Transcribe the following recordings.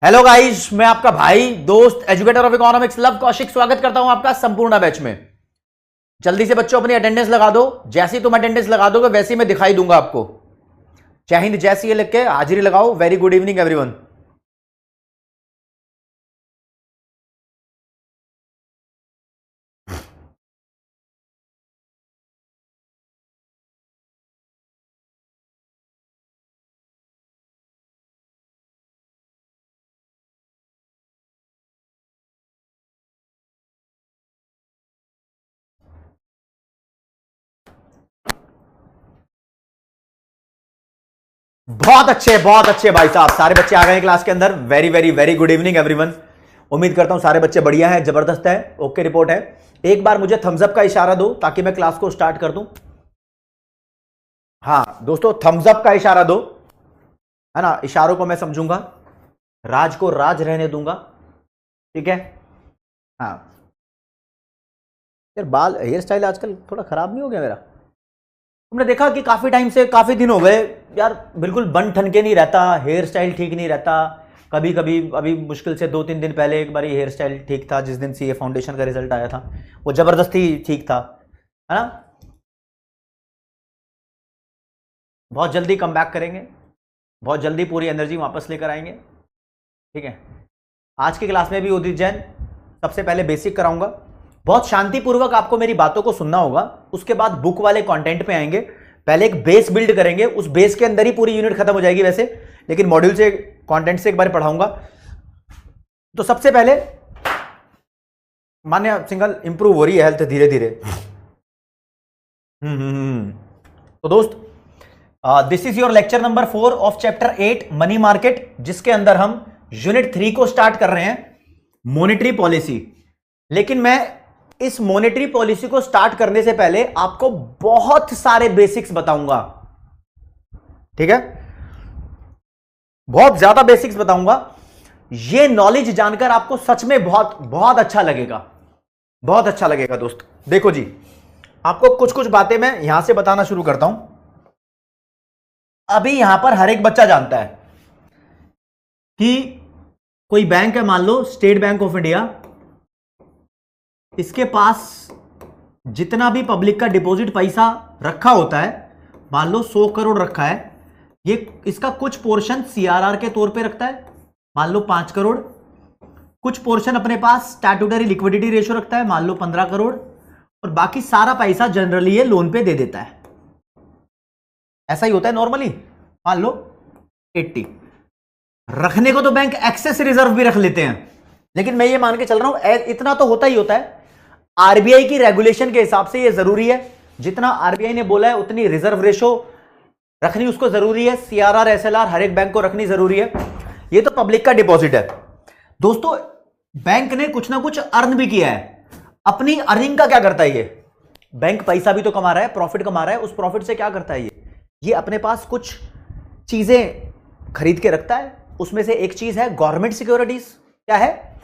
Hello guys, मैं आपका भाई दोस्त educator of economics love Kaushik स्वागत करता हूं आपका संपूर्ण बैच में। जल्दी से बच्चों अपनी अटेंडेंस लगा दो। जैसे ही तुम अटेंडेंस लगा दोगे वैसे ही मैं दिखाई दूंगा आपको। जय हिंद जैसी ये लिख के हाजिरी लगाओ। Very good evening everyone. बहुत अच्छे भाई साहब, सारे बच्चे आ गए हैं क्लास के अंदर। Very very very good evening everyone. उम्मीद करता हूं सारे बच्चे बढ़िया हैं, जबरदस्त है, ओके रिपोर्ट है। एक बार मुझे थम्स अप का इशारा दो ताकि मैं क्लास को स्टार्ट कर दूं। हाँ दोस्तों, थम्स अप का इशारा दो, है ना। इशारों को मैं समझूंगा, राज को राज रहने दूंगा, ठीक है। हाँ यार, बाल हेयर स्टाइल आजकल थोड़ा खराब नहीं हो गया मेरा? तुमने देखा कि काफी टाइम से, काफी दिन हो गए यार, बिल्कुल बन ठन के नहीं रहता, हेयर स्टाइल ठीक नहीं रहता। कभी कभी अभी मुश्किल से 2-3 दिन पहले एक बार हेयर स्टाइल ठीक था, जिस दिन सीए फाउंडेशन का रिजल्ट आया था वो जबरदस्ती ठीक था, है ना। बहुत जल्दी कम बैक करेंगे, बहुत जल्दी पूरी एनर्जी वापस लेकर आएंगे, ठीक है। आज की क्लास में भी उदित जैन सबसे पहले बेसिक कराऊंगा। बहुत शांतिपूर्वक आपको मेरी बातों को सुनना होगा, उसके बाद बुक वाले कंटेंट पे आएंगे। पहले एक बेस बिल्ड करेंगे, उस बेस के अंदर ही पूरी यूनिट खत्म हो जाएगी वैसे, लेकिन मॉड्यूल से, कंटेंट से एक बार पढ़ाऊंगा। तो सबसे पहले मान्य सिंगल इंप्रूव हो रही है हेल्थ धीरे धीरे। तो दोस्त, this is your lecture number 4 of chapter 8 money market, जिसके अंदर हम यूनिट 3 को स्टार्ट कर रहे हैं, मॉनेटरी पॉलिसी। लेकिन मैं इस मॉनेटरी पॉलिसी को स्टार्ट करने से पहले आपको बहुत सारे बेसिक्स बताऊंगा, ठीक है। बहुत ज्यादा बेसिक्स बताऊंगा। ये नॉलेज जानकर आपको सच में बहुत बहुत अच्छा लगेगा, बहुत अच्छा लगेगा दोस्त। देखो जी, आपको कुछ कुछ बातें मैं यहां से बताना शुरू करता हूं। अभी यहां पर हर एक बच्चा जानता है कि कोई बैंक है, मान लो स्टेट बैंक ऑफ इंडिया, इसके पास जितना भी पब्लिक का डिपॉजिट पैसा रखा होता है, मान लो 100 करोड़ रखा है, ये इसका कुछ पोर्शन सीआरआर के तौर पे रखता है, मान लो 5 करोड़। कुछ पोर्शन अपने पास स्टैट्यूटरी लिक्विडिटी रेशियो रखता है, मान लो 15 करोड़, और बाकी सारा पैसा जनरली ये लोन पे दे देता है। ऐसा ही होता है नॉर्मली। मान लो 80 रखने को तो बैंक एक्सेस रिजर्व भी रख लेते हैं, लेकिन मैं ये मान के चल रहा हूं इतना तो होता ही होता है। आरबीआई की रेगुलेशन के हिसाब से ये जरूरी है, जितना आरबीआई ने बोला है उतनी रिजर्व रेशो रखनी उसको जरूरी है। सीआरआर एसएलआर हर एक बैंक को रखनी जरूरी है। ये तो पब्लिक का डिपॉजिट है दोस्तों। बैंक ने कुछ ना कुछ अर्न भी किया है। अपनी अर्निंग का क्या करता है ये बैंक? पैसा भी तो कमा रहा है, प्रॉफिट कमा रहा है। उस प्रॉफिट से क्या करता है ये अपने पास कुछ चीजें खरीद के रखता है। उसमें से एक चीज है गवर्नमेंट सिक्योरिटीज। क्या है?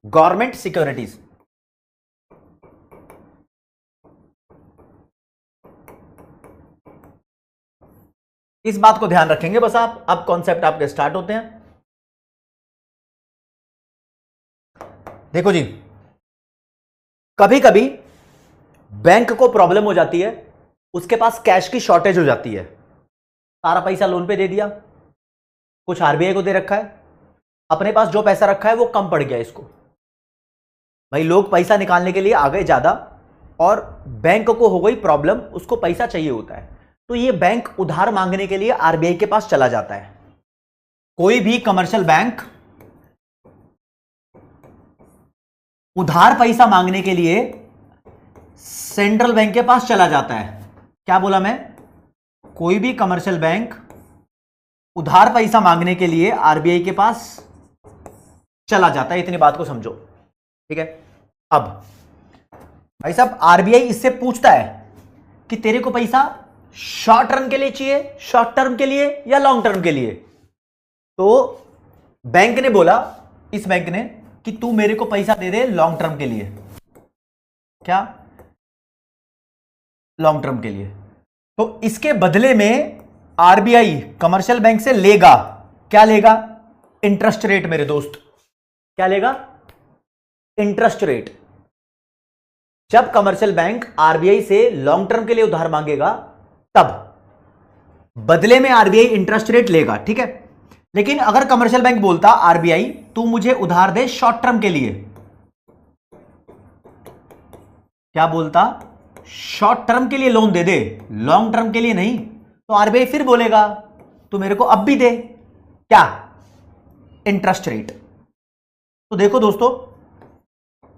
Government securities. इस बात को ध्यान रखेंगे बस आप। अब कॉन्सेप्ट आपके स्टार्ट होते हैं। देखो जी, कभी कभी बैंक को प्रॉब्लम हो जाती है, उसके पास कैश की शॉर्टेज हो जाती है। सारा पैसा लोन पे दे दिया, कुछ आरबीआई को दे रखा है, अपने पास जो पैसा रखा है वो कम पड़ गया इसको। भाई लोग पैसा निकालने के लिए आ गए ज्यादा, और बैंक को हो गई प्रॉब्लम, उसको पैसा चाहिए होता है। तो ये बैंक उधार मांगने के लिए आरबीआई के पास चला जाता है। कोई भी कमर्शियल बैंक उधार पैसा मांगने के लिए सेंट्रल बैंक के पास चला जाता है। क्या बोला मैं? कोई भी कमर्शियल बैंक उधार पैसा मांगने के लिए आरबीआई के पास चला जाता है। इतनी बात को समझो, ठीक है। अब भाई साहब, आरबीआई इससे पूछता है कि तेरे को पैसा शॉर्ट टर्म के लिए चाहिए, शॉर्ट टर्म के लिए या लॉन्ग टर्म के लिए? तो बैंक ने बोला, इस बैंक ने, कि तू मेरे को पैसा दे दे लॉन्ग टर्म के लिए। क्या? लॉन्ग टर्म के लिए। तो इसके बदले में आरबीआई कमर्शियल बैंक से लेगा। क्या लेगा? इंटरेस्ट रेट मेरे दोस्त, क्या लेगा? Interest rate. जब कमर्शियल बैंक आरबीआई से लॉन्ग टर्म के लिए उधार मांगेगा तब बदले में आरबीआई इंटरेस्ट रेट लेगा, ठीक है। लेकिन अगर कमर्शियल बैंक बोलता आरबीआई तू मुझे उधार दे शॉर्ट टर्म के लिए, क्या बोलता? शॉर्ट टर्म के लिए लोन दे दे, लॉन्ग टर्म के लिए नहीं, तो आरबीआई फिर बोलेगा तू मेरे को अब भी दे, क्या? Interest rate. तो देखो दोस्तों,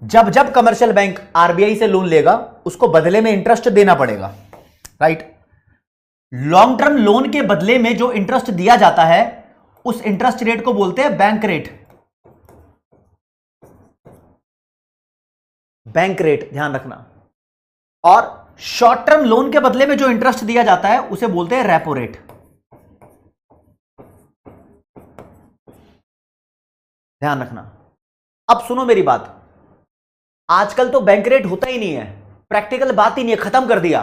जब जब कमर्शियल बैंक आरबीआई से लोन लेगा उसको बदले में इंटरेस्ट देना पड़ेगा, राइट। लॉन्ग टर्म लोन के बदले में जो इंटरेस्ट दिया जाता है उस इंटरेस्ट रेट को बोलते हैं बैंक रेट। बैंक रेट, ध्यान रखना। और शॉर्ट टर्म लोन के बदले में जो इंटरेस्ट दिया जाता है उसे बोलते हैं रेपो रेट। ध्यान रखना। अब सुनो मेरी बात, आजकल तो बैंक रेट होता ही नहीं है, प्रैक्टिकल बात ही नहीं है, खत्म कर दिया।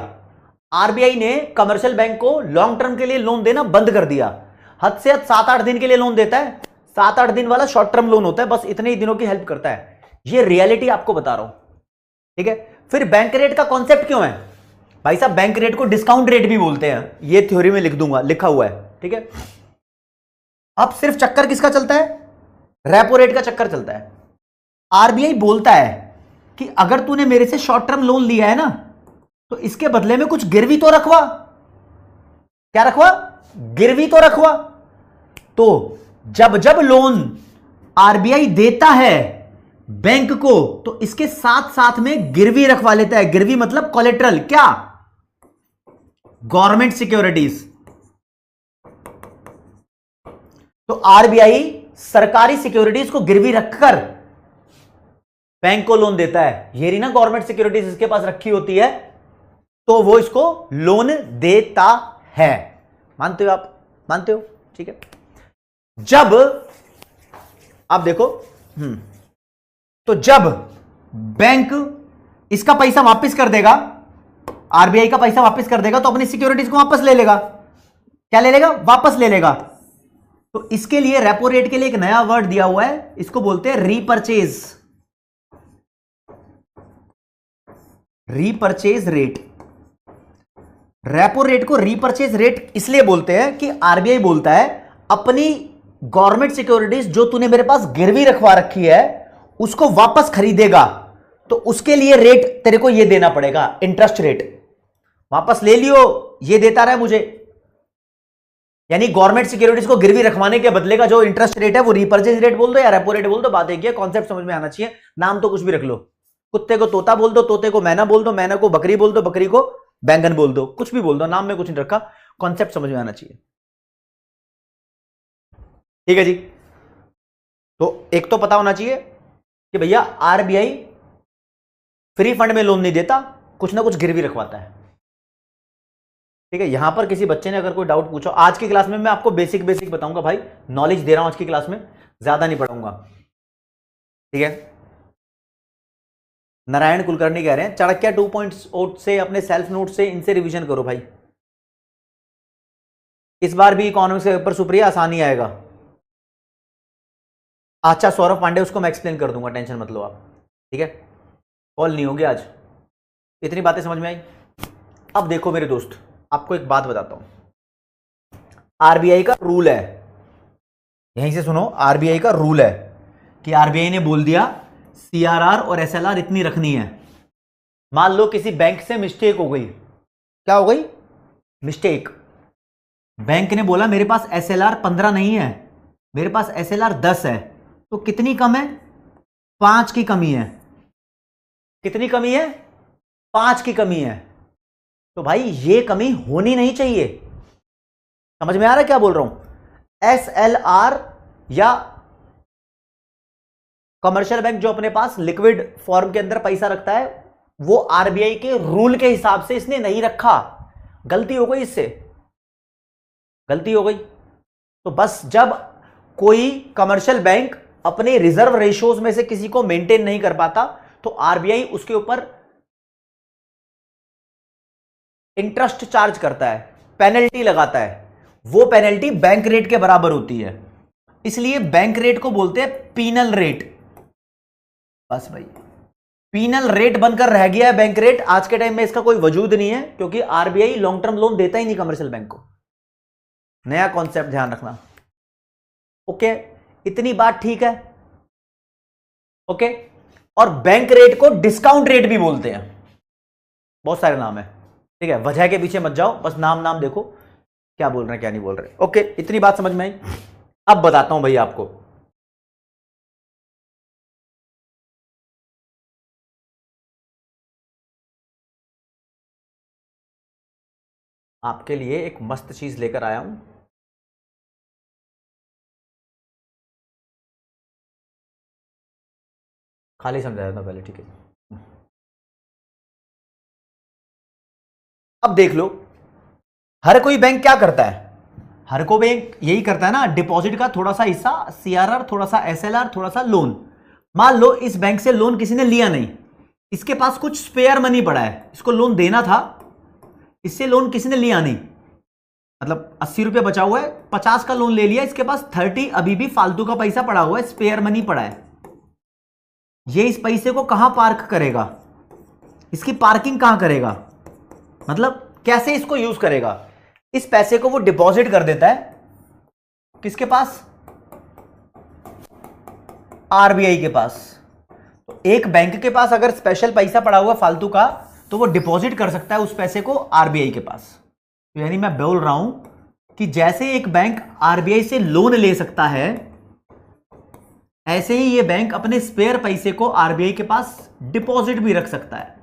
आरबीआई ने कमर्शियल बैंक को लॉन्ग टर्म के लिए लोन देना बंद कर दिया। हद से हद 7-8 दिन के लिए लोन देता है, 7-8 दिन वाला शॉर्ट टर्म लोन होता है, बस इतने ही दिनों की हेल्प करता है। ये रियलिटी आपको बता रहा हूं, ठीक है। फिर बैंक रेट का कॉन्सेप्ट क्यों है भाई साहब? बैंक रेट को डिस्काउंट रेट भी बोलते हैं, ये थ्योरी में लिख दूंगा, लिखा हुआ है, ठीक है। अब सिर्फ चक्कर किसका चलता है? रेपो रेट का चक्कर चलता है। आरबीआई बोलता है कि अगर तूने मेरे से शॉर्ट टर्म लोन लिया है ना तो इसके बदले में कुछ गिरवी तो रखवा। क्या रखवा? गिरवी तो रखवा। तो जब जब लोन आरबीआई देता है बैंक को तो इसके साथ साथ में गिरवी रखवा लेता है। गिरवी मतलब कोलेट्रल, क्या? Government securities. तो आरबीआई सरकारी सिक्योरिटीज को गिरवी रखकर बैंक को लोन देता है। ये रही ना गवर्नमेंट सिक्योरिटीज इसके पास रखी होती है, तो वो इसको लोन देता है। मानते हो आप? मानते हो? ठीक है। जब आप देखो, तो जब बैंक इसका पैसा वापस कर देगा, आरबीआई का पैसा वापस कर देगा, तो अपनी सिक्योरिटीज को वापस ले लेगा। क्या ले लेगा? वापस ले लेगा। तो इसके लिए रेपो रेट के लिए एक नया वर्ड दिया हुआ है, इसको बोलते हैं repurchase. Repurchase rate. Repo rate को रीपरचेज रेट इसलिए बोलते हैं कि आरबीआई बोलता है अपनी गवर्नमेंट सिक्योरिटीज जो तूने मेरे पास गिरवी रखवा रखी है उसको वापस खरीदेगा, तो उसके लिए रेट तेरे को ये देना पड़ेगा, इंटरेस्ट रेट। वापस ले लियो, ये देता रहा मुझे। यानी गवर्नमेंट सिक्योरिटीज को गिरवी रखवाने के बदले का जो इंटरेस्ट रेट है वो रीपरचेज रेट बोल दो या रेपो रेट बोल दो, बात एक ही है। कॉन्सेप्ट समझ में आना चाहिए। नाम तो कुछ भी रख लो, कुत्ते को तोता बोल दो, तोते को मैना बोल दो, मैना को बकरी बोल दो, बकरी को बैंगन बोल दो, कुछ भी बोल दो, नाम में कुछ नहीं रखा, कॉन्सेप्ट समझ में आना चाहिए। ठीक है जी। तो एक तो पता होना चाहिए कि भैया आरबीआई फ्री फंड में लोन नहीं देता, कुछ ना कुछ गिरवी रखवाता है। ठीक है। यहां पर किसी बच्चे ने अगर कोई डाउट पूछो, आज की क्लास में मैं आपको बेसिक बेसिक बताऊंगा भाई, नॉलेज दे रहा हूं आज की क्लास में, ज्यादा नहीं पढ़ाऊंगा। ठीक है। नारायण कुलकर्णी कह रहे हैं चाणक्य 2.0 से अपने सेल्फ नोट से इनसे रिवीजन करो भाई, इस बार भी इकोनॉमिक्स के पेपर सुप्रिया आसानी आएगा। अच्छा सौरभ पांडे, उसको मैं एक्सप्लेन कर दूंगा, टेंशन मत लो आप। ठीक है। कॉल नहीं होगी आज। इतनी बातें समझ में आई? अब देखो मेरे दोस्त, आपको एक बात बताता हूं। आरबीआई का रूल है, यहीं से सुनो, आरबीआई का रूल है कि आरबीआई ने बोल दिया सीआरआर और एसएलआर इतनी रखनी है। मान लो किसी बैंक से मिस्टेक हो गई, क्या हो गई? मिस्टेक। बैंक ने बोला मेरे पास एसएलआर 15 नहीं है, मेरे पास एसएलआर 10 है, तो कितनी कम है? 5 की कमी है। कितनी कमी है? 5 की कमी है। तो भाई ये कमी होनी नहीं चाहिए। समझ में आ रहा है क्या बोल रहा हूं? एसएलआर या कमर्शियल बैंक जो अपने पास लिक्विड फॉर्म के अंदर पैसा रखता है, वो आरबीआई के रूल के हिसाब से इसने नहीं रखा। गलती हो गई, इससे गलती हो गई। तो बस जब कोई कमर्शियल बैंक अपने रिजर्व रेशियोज में से किसी को मेंटेन नहीं कर पाता तो आरबीआई उसके ऊपर इंटरेस्ट चार्ज करता है, पेनल्टी लगाता है। वो पेनल्टी बैंक रेट के बराबर होती है। इसलिए बैंक रेट को बोलते हैं पीनल रेट। बस भाई, पीनल रेट बनकर रह गया है बैंक रेट। आज के टाइम में इसका कोई वजूद नहीं है, क्योंकि आरबीआई लॉन्ग टर्म लोन देता ही नहीं कमर्शियल बैंक को। नया कॉन्सेप्ट ध्यान रखना। ओके, इतनी बात ठीक है। ओके, और बैंक रेट को डिस्काउंट रेट भी बोलते हैं, बहुत सारे नाम है, ठीक है। वजह के पीछे मत जाओ, बस नाम नाम देखो क्या बोल रहे हैं क्या नहीं बोल रहे। ओके, इतनी बात समझ में आई। अब बताता हूं भाई आपको, आपके लिए एक मस्त चीज लेकर आया हूं। खाली समझाया था पहले, ठीक है। अब देख लो, हर कोई बैंक क्या करता है, हर कोई बैंक यही करता है ना, डिपॉजिट का थोड़ा सा हिस्सा सीआरआर, थोड़ा सा एसएलआर, थोड़ा सा लोन। मान लो इस बैंक से लोन किसी ने लिया नहीं, इसके पास कुछ स्पेयर मनी पड़ा है, इसको लोन देना था, इससे लोन किसी ने लिया नहीं, मतलब 80 रुपये बचा हुआ है, 50 का लोन ले लिया, इसके पास 30 अभी भी फालतू का पैसा पड़ा हुआ है, स्पेयर मनी पड़ा है। ये इस पैसे को कहां पार्क करेगा, इसकी पार्किंग कहां करेगा, मतलब कैसे इसको यूज करेगा। इस पैसे को वो डिपॉजिट कर देता है किसके पास, आरबीआई के पास। तो एक बैंक के पास अगर स्पेशल पैसा पड़ा हुआ फालतू का, तो वो डिपॉजिट कर सकता है उस पैसे को आरबीआई के पास। तो यानी मैं बोल रहा हूं कि जैसे एक बैंक आरबीआई से लोन ले सकता है, ऐसे ही ये बैंक अपने स्पेयर पैसे को आरबीआई के पास डिपॉजिट भी रख सकता है।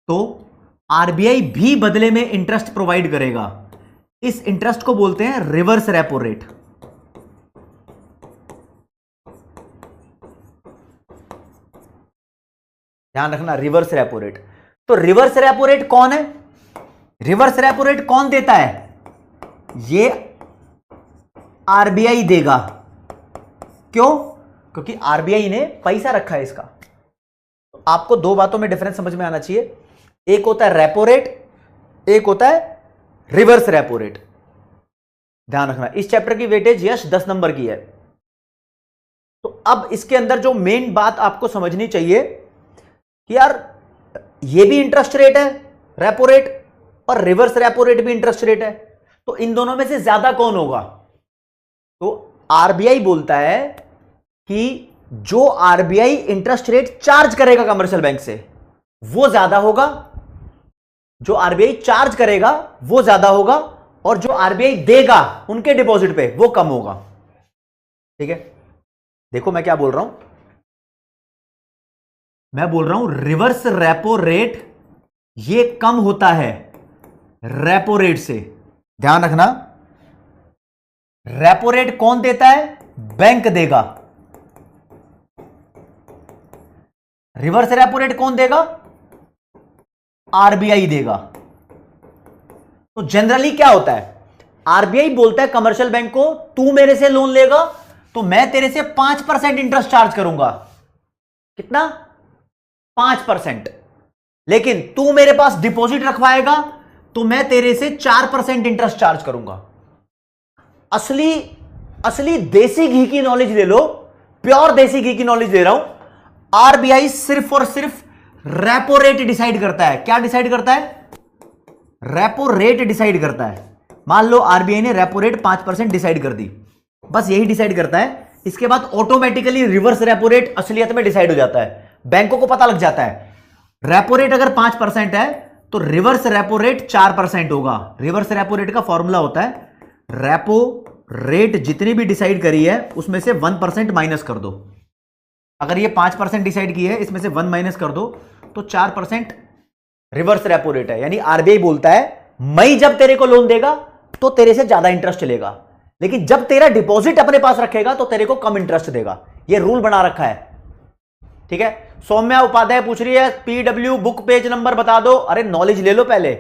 तो आरबीआई भी बदले में इंटरेस्ट प्रोवाइड करेगा। इस इंटरेस्ट को बोलते हैं रिवर्स रेपो रेट। ध्यान रखना, रिवर्स रेपो रेट। तो रिवर्स रेपो रेट कौन है, रिवर्स रेपो रेट कौन देता है, ये आरबीआई देगा। क्यों, क्योंकि आरबीआई ने पैसा रखा है इसका। तो आपको दो बातों में डिफरेंस समझ में आना चाहिए, एक होता है रेपो रेट, एक होता है रिवर्स रेपो रेट। ध्यान रखना, इस चैप्टर की वेटेज यश 10 नंबर की है। तो अब इसके अंदर जो मेन बात आपको समझनी चाहिए कि यार ये भी इंटरेस्ट रेट है रेपो रेट, और रिवर्स रेपो रेट भी इंटरेस्ट रेट है, तो इन दोनों में से ज्यादा कौन होगा। तो आरबीआई बोलता है कि जो आरबीआई इंटरेस्ट रेट चार्ज करेगा कमर्शियल बैंक से वो ज्यादा होगा, जो आरबीआई चार्ज करेगा वो ज्यादा होगा, और जो आरबीआई देगा उनके डिपॉजिट पे वो कम होगा। ठीक है, देखो मैं क्या बोल रहा हूं, मैं बोल रहा हूं रिवर्स रेपो रेट ये कम होता है रेपो रेट से। ध्यान रखना, रेपो रेट कौन देता है, बैंक देगा। रिवर्स रेपो रेट कौन देगा, आरबीआई देगा। तो जनरली क्या होता है, आरबीआई बोलता है कमर्शियल बैंक को, तू मेरे से लोन लेगा तो मैं तेरे से 5% इंटरेस्ट चार्ज करूंगा। कितना, 5%। लेकिन तू मेरे पास डिपॉजिट रखवाएगा तो मैं तेरे से 4% इंटरेस्ट चार्ज करूंगा। असली असली देसी घी की नॉलेज ले लो, प्योर देसी घी की नॉलेज दे रहा हूं। आरबीआई सिर्फ और सिर्फ रेपो रेट डिसाइड करता है। क्या डिसाइड करता है, रेपो रेट डिसाइड करता है। मान लो आरबीआई ने रेपो रेट 5% डिसाइड कर दी, बस यही डिसाइड करता है। इसके बाद ऑटोमेटिकली रिवर्स रेपो रेट असलियत में डिसाइड हो जाता है, बैंकों को पता लग जाता है। रेपो रेट अगर 5% है तो रिवर्स रेपो रेट 4% होगा। रिवर्स रेपो रेट का फॉर्मूला होता है, रेपो रेट जितनी भी डिसाइड करी है उसमें से 1% माइनस कर दो। अगर ये 5% डिसाइड की है, इसमें से 1 माइनस कर दो तो 4% रिवर्स रेपो रेट है। यानी आरबीआई बोलता है मई जब तेरे को लोन देगा तो तेरे से ज्यादा इंटरेस्ट लेगा, लेकिन जब तेरा डिपॉजिट अपने पास रखेगा तो तेरे को कम इंटरेस्ट देगा। ये रूल बना रखा है। ठीक है, सौम्या उपाध्याय पूछ रही है पीडब्ल्यू बुक पेज नंबर बता दो। अरे नॉलेज ले लो पहले,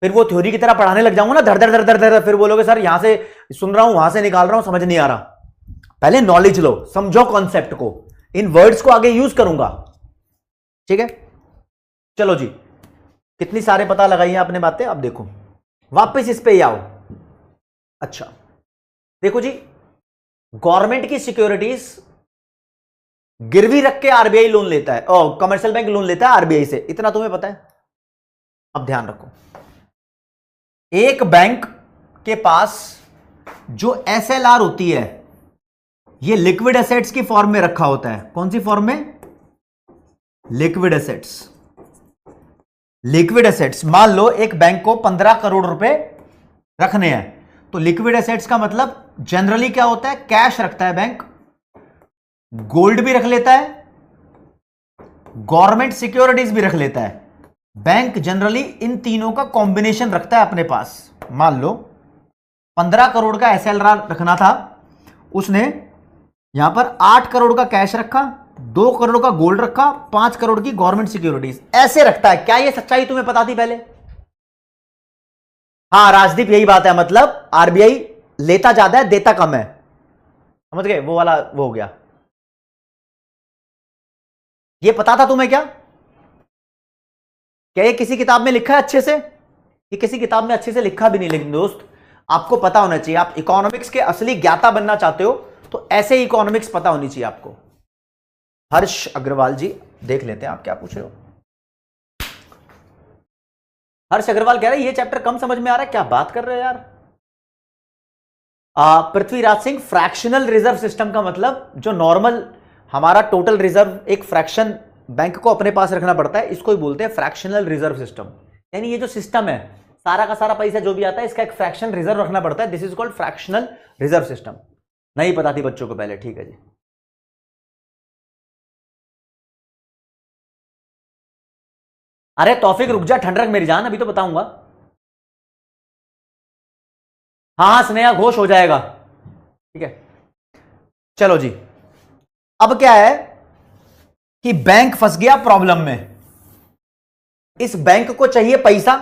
फिर वो थ्योरी की तरह पढ़ाने लग जाऊंगा ना धर धर धर धर धर, फिर बोलोगे सर यहां से सुन रहा हूं वहां से निकाल रहा हूं, समझ नहीं आ रहा। पहले नॉलेज लो, समझो कॉन्सेप्ट को, इन वर्ड्स को आगे यूज करूंगा। ठीक है, चलो जी, कितनी सारे पता लगाइए आपने बातें। अब देखो वापस इस पे ही आओ। अच्छा देखो जी, गवर्नमेंट की सिक्योरिटीज गिरवी रख के आरबीआई लोन लेता है और कमर्शियल बैंक लोन लेता है आरबीआई से, इतना तुम्हें पता है। अब ध्यान रखो, एक बैंक के पास जो एसएलआर होती है ये लिक्विड एसेट्स की फॉर्म में रखा होता है। कौन सी फॉर्म में? Liquid assets. लिक्विड एसेट्स, मान लो एक बैंक को 15 करोड़ रुपए रखने हैं, तो लिक्विड एसेट्स का मतलब जनरली क्या होता है? कैश रखता है बैंक, गोल्ड भी रख लेता है, गवर्नमेंट सिक्योरिटीज भी रख लेता है। बैंक जनरली इन तीनों का कॉम्बिनेशन रखता है अपने पास। मान लो 15 करोड़ का एसएलआर रखना था, उसने यहां पर 8 करोड़ का कैश रखा, 2 करोड़ का गोल्ड रखा, 5 करोड़ की गवर्नमेंट सिक्योरिटीज, ऐसे रखता है। क्या ये सच्चाई तुम्हें पता थी पहले? हाँ राजदीप, यही बात है, मतलब आरबीआई लेता ज्यादा है देता कम है, समझ गए? वो वाला वो हो गया। ये पता था तुम्हें क्या? क्या ये किसी किताब में लिखा है अच्छे से? ये किसी किताब में अच्छे से लिखा भी नहीं। लेकिन दोस्त आपको पता होना चाहिए, आप इकोनॉमिक्स के असली ज्ञाता बनना चाहते हो तो ऐसे ही इकोनॉमिक्स पता होनी चाहिए आपको। हर्ष अग्रवाल जी, देख लेते हैं आप क्या पूछ रहे हो। हर्ष अग्रवाल कह रहे हैं ये चैप्टर कम समझ में आ रहा है, क्या बात कर रहे हो यार। Prithviraj Singh, fractional reserve system का मतलब जो नॉर्मल हमारा टोटल रिजर्व एक फ्रैक्शन बैंक को अपने पास रखना पड़ता है, इसको ही बोलते हैं फ्रैक्शनल रिजर्व सिस्टम। यानी ये जो सिस्टम है, सारा का सारा पैसा जो भी आता है इसका एक फ्रैक्शन रिजर्व रखना पड़ता है। This is called fractional reserve system. नहीं पता थी बच्चों को पहले, ठीक है जी। अरे तौफिक रुक जा, ठंड रख मेरी जान, अभी तो बताऊंगा। हाँ स्नेहा घोष हो जाएगा, ठीक है। चलो जी, अब क्या है कि बैंक फंस गया प्रॉब्लम में। इस बैंक को चाहिए पैसा,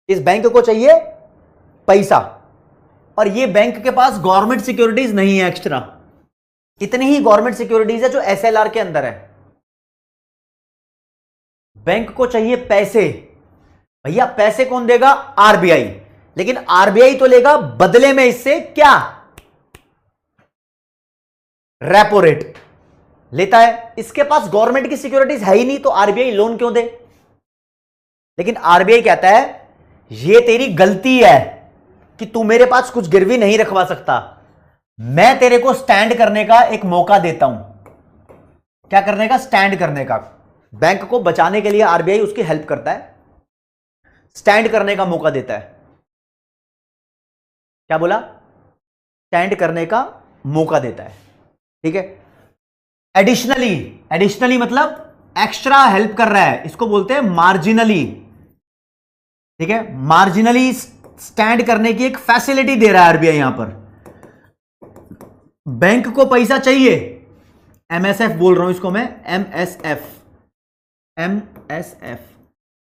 इस बैंक को चाहिए पैसा, और ये बैंक के पास गवर्नमेंट सिक्योरिटीज नहीं है एक्स्ट्रा। इतनी ही गवर्नमेंट सिक्योरिटीज है जो एसएलआर के अंदर है। बैंक को चाहिए पैसे, भैया पैसे कौन देगा? आरबीआई। लेकिन आरबीआई तो लेगा बदले में इससे क्या? रेपो रेट लेता है। इसके पास गवर्नमेंट की सिक्योरिटीज है ही नहीं, तो आरबीआई लोन क्यों दे? लेकिन आरबीआई कहता है यह तेरी गलती है कि तू मेरे पास कुछ गिरवी नहीं रखवा सकता, मैं तेरे को स्टैंड करने का एक मौका देता हूं। क्या करने का? स्टैंड करने का। बैंक को बचाने के लिए आरबीआई उसकी हेल्प करता है, स्टैंड करने का मौका देता है। क्या बोला? स्टैंड करने का मौका देता है, ठीक है। एडिशनली, एडिशनली मतलब एक्स्ट्रा हेल्प कर रहा है, इसको बोलते हैं मार्जिनली, ठीक है। मार्जिनली स्टैंड करने की एक फैसिलिटी दे रहा है आरबीआई यहां पर। बैंक को पैसा चाहिए, एमएसएफ बोल रहा हूं इसको मैं, MSF, MSF,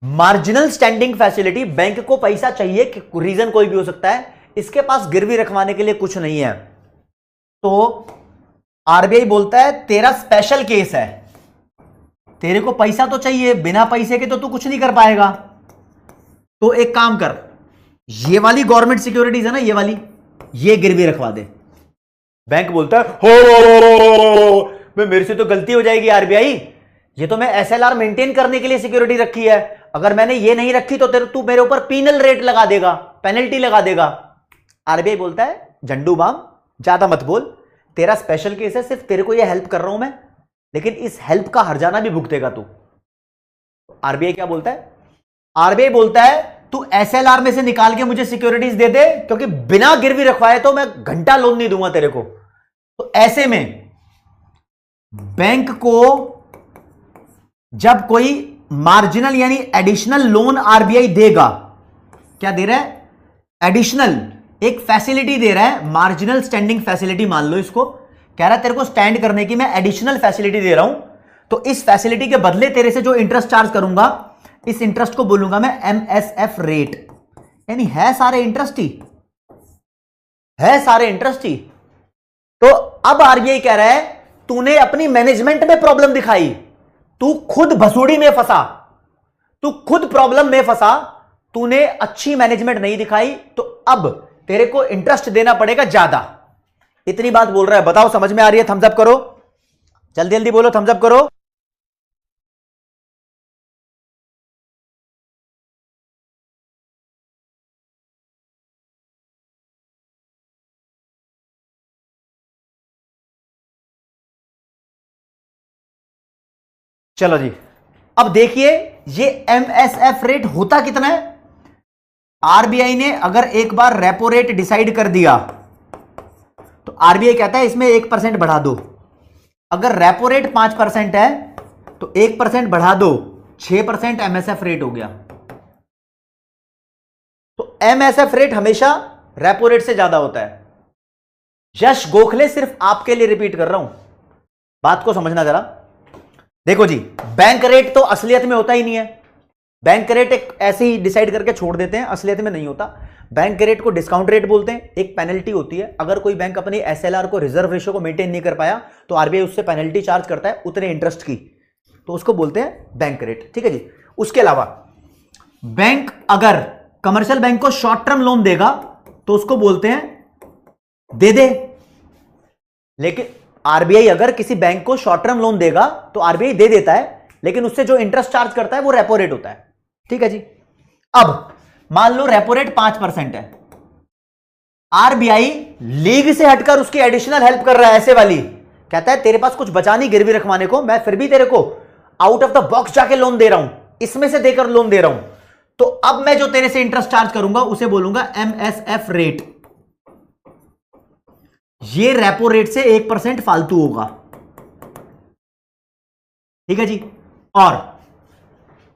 marginal standing facility. Bank को पैसा चाहिए, रीजन कोई भी हो सकता है, इसके पास गिरवी रखवाने के लिए कुछ नहीं है, तो आरबीआई बोलता है तेरा स्पेशल केस है, तेरे को पैसा तो चाहिए, बिना पैसे के तो तू कुछ नहीं कर पाएगा। तो एक काम कर, ये वाली गवर्नमेंट सिक्योरिटीज है ना, ये वाली, ये गिरवी रखवा दे। बैंक बोलता है हो मेरे से तो गलती हो जाएगी आरबीआई, ये तो मैं एसएलआर मेंटेन करने के लिए सिक्योरिटी रखी है, अगर मैंने ये नहीं रखी तो तू मेरे ऊपर पीनल रेट लगा देगा, पेनल्टी लगा देगा। आरबीआई बोलता है झंडू बाम, ज्यादा मत बोल, तेरा स्पेशल केस है, सिर्फ तेरे को ये हेल्प कर रहा हूं मैं, लेकिन इस हेल्प का हर्जाना भी भुगतेगा तू। आरबीआई क्या बोलता है? आरबीआई बोलता है तू एसएलआर में से निकाल के मुझे सिक्योरिटीज दे दे, क्योंकि बिना गिरवी रखवाए तो मैं घंटा लोन नहीं दूंगा तेरे को। तो ऐसे में बैंक को जब कोई मार्जिनल यानी एडिशनल लोन आरबीआई देगा, क्या दे रहा है? एडिशनल एक फैसिलिटी दे रहा है, मार्जिनल स्टैंडिंग फैसिलिटी मान लो इसको, कह रहा है तेरे को स्टैंड करने की मैं एडिशनल फैसिलिटी दे रहा हूं, तो इस फैसिलिटी के बदले तेरे से जो इंटरेस्ट चार्ज करूंगा, इस इंटरेस्ट को बोलूंगा मैं एमएसएफ रेट। यानी है सारे इंटरेस्ट ही, है सारे इंटरेस्ट ही। तो अब आरबीआई कह रहा है तूने अपनी मैनेजमेंट में प्रॉब्लम दिखाई, तू खुद भसूड़ी में फंसा, तू खुद प्रॉब्लम में फंसा, तूने अच्छी मैनेजमेंट नहीं दिखाई, तो अब तेरे को इंटरेस्ट देना पड़ेगा ज्यादा। इतनी बात बोल रहा है, बताओ समझ में आ रही है? थम्स अप करो, जल्दी जल्दी बोलो, थम्स अप करो। चलो जी, अब देखिए ये एमएसएफ रेट होता कितना है। आरबीआई ने अगर एक बार रेपो रेट डिसाइड कर दिया तो आरबीआई कहता है इसमें 1% बढ़ा दो। अगर रेपो रेट 5% है तो 1% बढ़ा दो, 6% एमएसएफ रेट हो गया। तो एमएसएफ रेट हमेशा रेपो रेट से ज्यादा होता है। यश गोखले, सिर्फ आपके लिए रिपीट कर रहा हूं, बात को समझना जरा। देखो जी, बैंक रेट तो असलियत में होता ही नहीं है। बैंक रेट एक ऐसे ही डिसाइड करके छोड़ देते हैं, असलियत में नहीं होता। बैंक रेट को डिस्काउंट रेट बोलते हैं। एक पेनल्टी होती है, अगर कोई बैंक अपनी एसएलआर को, रिजर्व रेशियो को मेंटेन नहीं कर पाया तो आरबीआई उससे पेनल्टी चार्ज करता है उतने इंटरेस्ट की, तो उसको बोलते हैं बैंक रेट। ठीक है जी। उसके अलावा बैंक अगर कमर्शियल बैंक को शॉर्ट टर्म लोन देगा तो उसको बोलते हैं दे दे। लेकिन आरबीआई अगर किसी बैंक को शॉर्ट टर्म लोन देगा तो आरबीआई दे देता है, लेकिन उससे जो इंटरेस्ट चार्ज करता है वो रेपो रेट होता है। ठीक है जी। अब मान लो रेपो रेट 5% है, आरबीआई लीग से हटकर उसकी एडिशनल हेल्प कर रहा है, ऐसे वाली, कहता है तेरे पास कुछ बचा नहीं गिरवी रखवाने को, मैं फिर भी तेरे को आउट ऑफ द बॉक्स जाके लोन दे रहा हूं, इसमें से देकर लोन दे रहा हूं, तो अब मैं जो तेरे से इंटरेस्ट चार्ज करूंगा उसे बोलूंगा एमएसएफ रेट। ये रेपो रेट से 1% फालतू होगा। ठीक है जी। और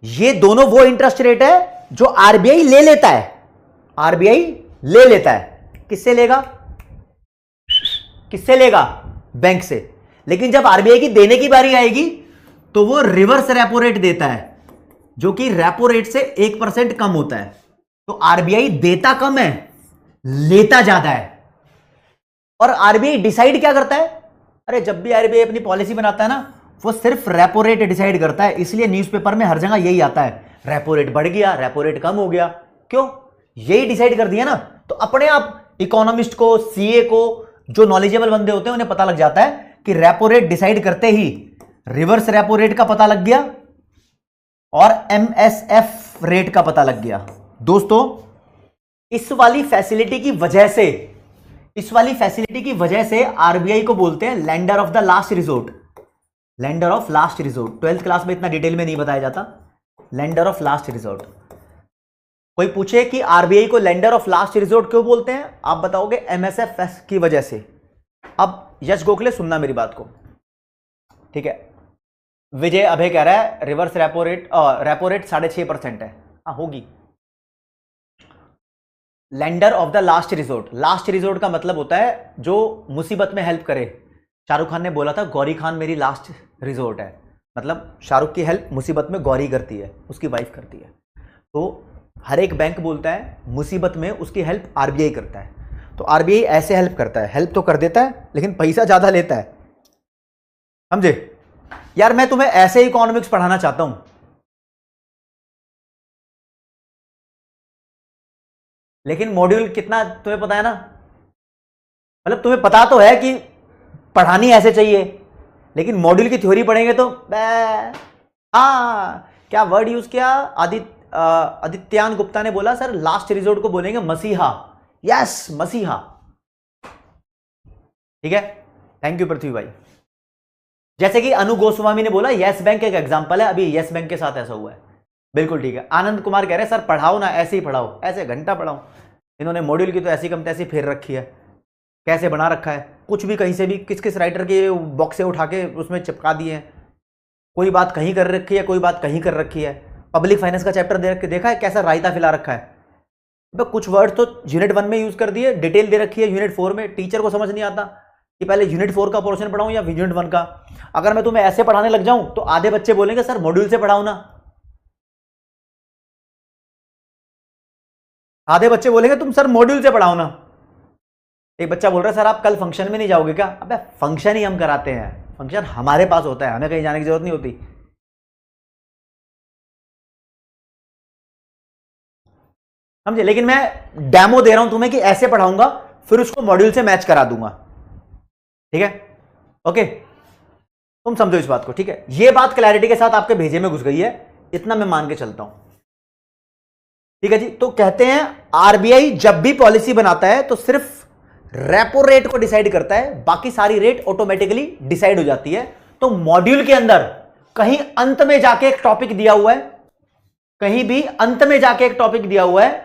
ये दोनों वो इंटरेस्ट रेट है जो आरबीआई ले लेता है। आरबीआई ले लेता है, किससे लेगा? किससे लेगा? बैंक से। लेकिन जब आरबीआई की देने की बारी आएगी तो वो रिवर्स रेपो रेट देता है, जो कि रेपो रेट से 1% कम होता है। तो आरबीआई देता कम है, लेता ज्यादा है। और आरबीआई डिसाइड क्या करता है? अरे जब भी आरबीआई अपनी पॉलिसी बनाता है ना, वो सिर्फ रेपो रेट डिसाइड करता है। इसलिए न्यूज़पेपर में हर जगह यही आता है, रेपो रेट बढ़ गया, रेपो रेट कम हो गया। क्यों? यही डिसाइड कर दिया ना। तो अपने आप इकोनॉमिस्ट को, सीए को, जो नॉलेजेबल बंदे होते हैं उन्हें पता लग जाता है कि रेपो रेट डिसाइड करते ही रिवर्स रेपो रेट का पता लग गया और एमएसएफ रेट का पता लग गया। दोस्तों, इस वाली फैसिलिटी की वजह से आरबीआई को बोलते हैं lender of the last resort. Lender of last resort 12th class में इतना डिटेल में नहीं बताया जाता। Lender of last resort. कोई पूछे कि आरबीआई को लेंडर ऑफ लास्ट रिजोर्ट क्यों बोलते हैं, आप बताओगे एमएसएफ की वजह से। अब यश गोखले सुनना मेरी बात को, ठीक है। विजय अभय कह रहा है रिवर्स रेपो रेट 6.5% है। हाँ होगी। Lender of the last resort, last resort का मतलब होता है जो मुसीबत में हेल्प करे। शाहरुख खान ने बोला था गौरी खान मेरी लास्ट रिजोर्ट है, मतलब शाहरुख की हेल्प मुसीबत में गौरी करती है, उसकी वाइफ करती है। तो हर एक बैंक बोलता है मुसीबत में उसकी हेल्प आरबीआई करता है। तो आरबीआई ऐसे हेल्प करता है, हेल्प तो कर देता है लेकिन पैसा ज्यादा लेता है। समझे यार? मैं तुम्हें ऐसे इकोनॉमिक्स पढ़ाना चाहता हूं, लेकिन मॉड्यूल कितना तुम्हें पता है ना, मतलब तुम्हें पता तो है कि पढ़ानी ऐसे चाहिए, लेकिन मॉड्यूल की थ्योरी पढ़ेंगे तो क्या वर्ड यूज किया? आदित्यान गुप्ता ने बोला सर लास्ट रिजोर्ट को बोलेंगे मसीहा। यस, मसीहा। ठीक है, थैंक यू पृथ्वी भाई। जैसे कि अनु गोस्वामी ने बोला यस बैंक एक एग्जांपल है, अभी यस बैंक के साथ ऐसा हुआ है। बिल्कुल ठीक है। आनंद कुमार कह रहे हैं सर पढ़ाओ ना, ऐसे ही पढ़ाओ, ऐसे घंटा पढ़ाओ। इन्होंने मॉड्यूल की तो ऐसी कम तैसी फेर रखी है, कैसे बना रखा है, कुछ भी कहीं से भी किस किस राइटर के बॉक्स से उठा के उसमें चिपका दिए हैं। कोई बात कहीं कर रखी है, कोई बात कहीं कर रखी है। पब्लिक फाइनेंस का चैप्टर देखा है कैसा रायता फैला रखा है। तो कुछ वर्ड तो यूनिट 1 में यूज कर दिए, डिटेल दे रखी है यूनिट 4 में। टीचर को समझ नहीं आता कि पहले यूनिट 4 का पोर्शन पढ़ाऊं या यूनिट 1 का। अगर मैं तुम्हें ऐसे पढ़ाने लग जाऊं तो आधे बच्चे बोलेंगे सर मॉड्यूल से पढ़ाओ ना, आधे बच्चे बोलेंगे तुम सर मॉड्यूल से पढ़ाओ ना। एक बच्चा बोल रहा है सर आप कल फंक्शन में नहीं जाओगे क्या? अबे फंक्शन ही हम कराते हैं, फंक्शन हमारे पास होता है, हमें कहीं जाने की जरूरत नहीं होती। समझे? लेकिन मैं डेमो दे रहा हूं तुम्हें कि ऐसे पढ़ाऊंगा, फिर उसको मॉड्यूल से मैच करा दूंगा। ठीक है, ओके, तुम समझो इस बात को, ठीक है। ये बात क्लैरिटी के साथ आपके भेजे में घुस गई है, इतना मैं मान के चलता हूं, ठीक है जी। तो कहते हैं आरबीआई जब भी पॉलिसी बनाता है तो सिर्फ रेपो रेट को डिसाइड करता है, बाकी सारी रेट ऑटोमेटिकली डिसाइड हो जाती है। तो मॉड्यूल के अंदर कहीं अंत में जाके एक टॉपिक दिया हुआ है, कहीं भी अंत में जाके एक टॉपिक दिया हुआ है,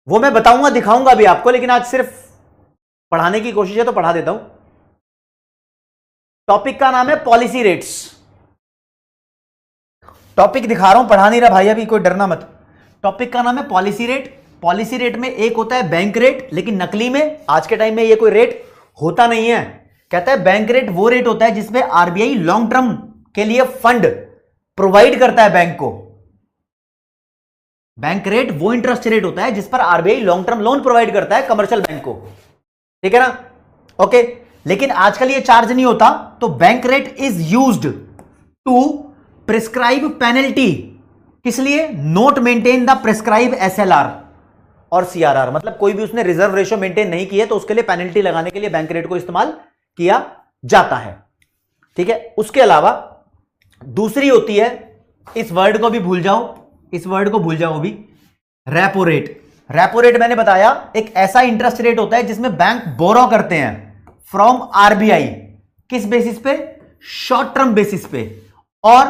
वो मैं बताऊंगा, दिखाऊंगा भी आपको, लेकिन आज सिर्फ पढ़ाने की कोशिश है तो पढ़ा देता हूं। टॉपिक का नाम है पॉलिसी रेट्स। टॉपिक दिखा रहा हूं, पढ़ा नहीं रहा भाई अभी, कोई डरना मत। टॉपिक का नाम है पॉलिसी रेट। पॉलिसी रेट में एक होता है बैंक रेट, लेकिन नकली में आज के टाइम में ये कोई रेट होता नहीं है। कहता है बैंक रेट वो रेट होता है जिसमें आरबीआई लॉन्ग टर्म के लिए फंड प्रोवाइड करता है बैंक को। बैंक रेट वो इंटरेस्ट रेट होता है जिस पर RBI long term loan provide करता है कमर्शियल बैंक को, ठीक है ना, ओके। लेकिन आजकल ये चार्ज नहीं होता, तो bank rate is used to prescribe penalty. किस लिए? Not maintain the prescribe SLR और सीआरआर, मतलब कोई भी उसने रिजर्व रेशियो मेंटेन नहीं की है तो उसके लिए पेनल्टी लगाने के लिए बैंक रेट को इस्तेमाल किया जाता है, ठीक है। उसके अलावा दूसरी होती है, इस वर्ड को भी भूल जाओ, इस वर्ड को भूल जाओ भी, रेपो रेट। रेपो रेट मैंने बताया एक ऐसा इंटरेस्ट रेट होता है जिसमें बैंक बोरो करते हैं फ्रॉम आरबीआई, किस बेसिस पे? शॉर्ट टर्म बेसिस पे, और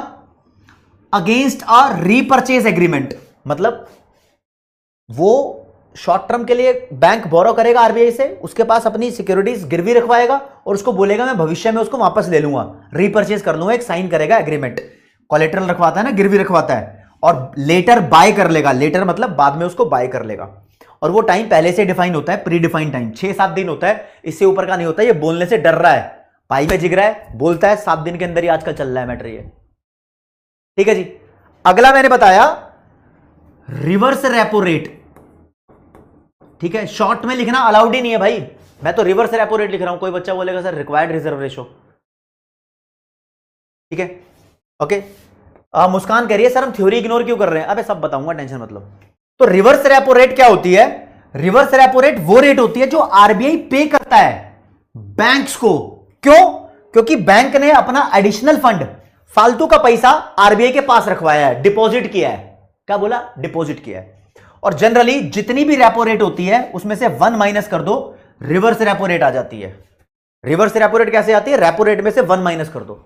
अगेंस्ट अ रीपर्चेज एग्रीमेंट। मतलब वो शॉर्ट टर्म के लिए बैंक बोरो करेगा आरबीआई से, उसके पास अपनी सिक्योरिटीज गिरवी रखवाएगा और उसको बोलेगा मैं भविष्य में उसको वापस ले लूंगा, रीपर्चेज कर लूंगा, एक साइन करेगा एग्रीमेंट, कोलेटरल रखवाता है ना, गिरवी रखवाता है, और लेटर बाय कर लेगा। लेटर मतलब बाद में उसको बाय कर लेगा, और वो टाइम पहले से डिफाइन होता है, प्री डिफाइंड टाइम 6-7 दिन होता है, इससे ऊपर का नहीं होता। ये बोलने से डर रहा है, भाई में जिग रहा है, बोलता है 7 दिन के अंदर ही आजकल चल रहा है मैटर ये, ठीक है जी। अगला मैंने बताया रिवर्स रेपो रेट, ठीक है। शॉर्ट में लिखना अलाउड ही नहीं है भाई, मैं तो रिवर्स रेपो रेट लिख रहा हूं। कोई बच्चा बोलेगा सर रिक्वायर्ड रिजर्व रेशो, ठीक है, ओके। मुस्कान कह रही है सर हम थ्योरी इग्नोर क्यों कर रहे हैं? अबे सब बताऊंगा, टेंशन मतलब। तो रिवर्स रेपो रेट क्या होती है? रिवर्स रेपो रेट वो रेट होती है जो आरबीआई पे करता है बैंक्स को। क्यों? क्योंकि बैंक ने अपना एडिशनल फंड, फालतू का पैसा आरबीआई के पास रखवाया है, डिपॉजिट किया है। क्या बोला? डिपॉजिट किया है। और जनरली जितनी भी रेपो रेट होती है उसमें से 1 माइनस कर दो, रिवर्स रेपो रेट आ जाती है। रिवर्स रेपो रेट कैसे आती है? रेपो रेट में से 1 माइनस कर दो।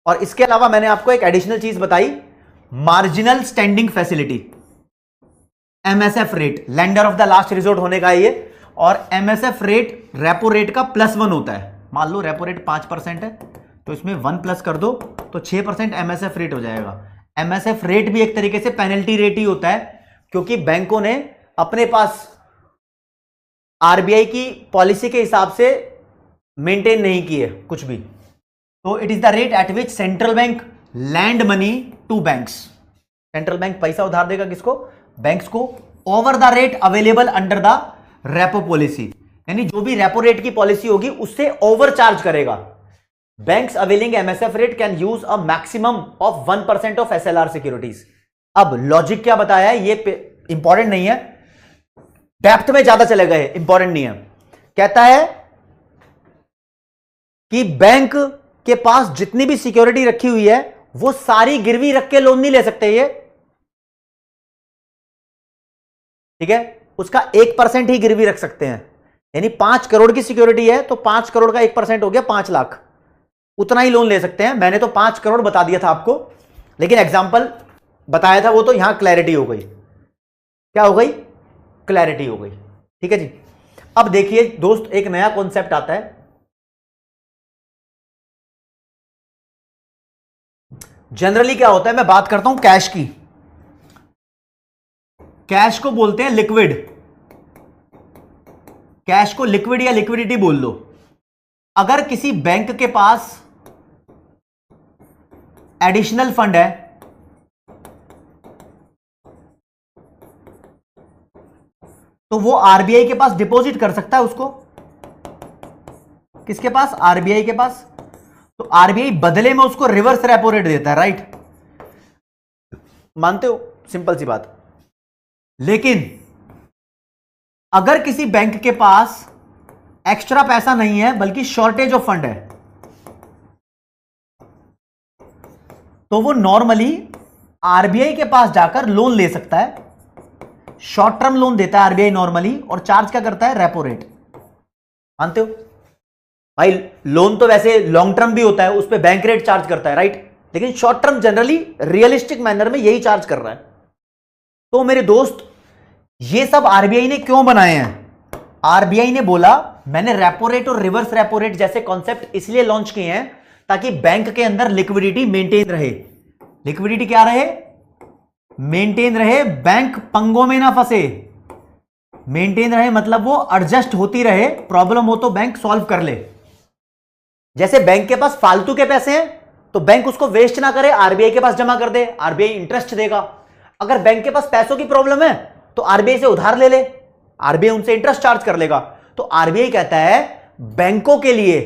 और इसके अलावा मैंने आपको एक एडिशनल चीज बताई, marginal standing facility, MSF rate, lender of the last resort होने का ये। और एमएसएफ रेट रेपो रेट का +1 होता है। मान लो रेपो रेट 5% है तो इसमें 1 प्लस कर दो तो 6% एमएसएफ रेट हो जाएगा। एमएसएफ रेट भी एक तरीके से पेनल्टी रेट ही होता है, क्योंकि बैंकों ने अपने पास आरबीआई की पॉलिसी के हिसाब से मेंटेन नहीं की है कुछ भी। तो it is the rate at which central bank lend money to banks. Central bank पैसा उधार देगा किसको? बैंक्स को, over the rate available under the repo policy. यानी जो भी रेपो रेट की पॉलिसी होगी उससे ओवर चार्ज करेगा। Banks availing MSF rate can use a maximum of 1% of SLR securities. अब लॉजिक क्या बताया है ये इंपॉर्टेंट नहीं है, डेप्थ में ज्यादा चले गए, इंपॉर्टेंट नहीं है। कहता है कि बैंक के पास जितनी भी सिक्योरिटी रखी हुई है वो सारी गिरवी रख के लोन नहीं ले सकते ये, ठीक है। उसका 1% ही गिरवी रख सकते हैं। यानी 5 करोड़ की सिक्योरिटी है तो 5 करोड़ का 1% हो गया 5 लाख, उतना ही लोन ले सकते हैं। मैंने तो 5 करोड़ बता दिया था आपको, लेकिन एग्जाम्पल बताया था वो, तो यहां क्लैरिटी हो गई। क्या हो गई? क्लैरिटी हो गई, ठीक है जी। अब देखिए दोस्त, एक नया कॉन्सेप्ट आता है, जनरली क्या होता है, मैं बात करता हूं कैश की। कैश को बोलते हैं लिक्विड, कैश को लिक्विड या लिक्विडिटी बोल लो। अगर किसी बैंक के पास एडिशनल फंड है तो वो आरबीआई के पास डिपॉजिट कर सकता है उसको। किसके पास? आरबीआई के पास। तो आरबीआई बदले में उसको रिवर्स रेपो रेट देता है, राइट? मानते हो? सिंपल सी बात। लेकिन अगर किसी बैंक के पास एक्स्ट्रा पैसा नहीं है बल्कि शॉर्टेज ऑफ फंड है, तो वो नॉर्मली आरबीआई के पास जाकर लोन ले सकता है। शॉर्ट टर्म लोन देता है आरबीआई नॉर्मली, और चार्ज क्या करता है? Repo rate. मानते हो भाई? लोन तो वैसे लॉन्ग टर्म भी होता है, उस पर बैंक रेट चार्ज करता है, राइट, लेकिन short term generally realistic manner में यही चार्ज कर रहा है। तो मेरे दोस्त, ये सब आरबीआई ने क्यों बनाए हैं? आरबीआई ने बोला मैंने रेपो रेट और रिवर्स रेपो रेट जैसे कॉन्सेप्ट इसलिए लॉन्च किए हैं ताकि बैंक के अंदर लिक्विडिटी मेंटेन रहे। लिक्विडिटी क्या रहे? मेंटेन रहे, बैंक पंगों में ना फंसे। मेंटेन रहे मतलब वो एडजस्ट होती रहे, प्रॉब्लम हो तो बैंक सॉल्व कर ले। जैसे बैंक के पास फालतू के पैसे हैं तो बैंक उसको वेस्ट ना करे, आरबीआई के पास जमा कर दे, आरबीआई इंटरेस्ट देगा। अगर बैंक के पास पैसों की प्रॉब्लम है तो आरबीआई से उधार ले ले, आरबीआई उनसे इंटरेस्ट चार्ज कर लेगा। तो आरबीआई कहता है बैंकों के लिए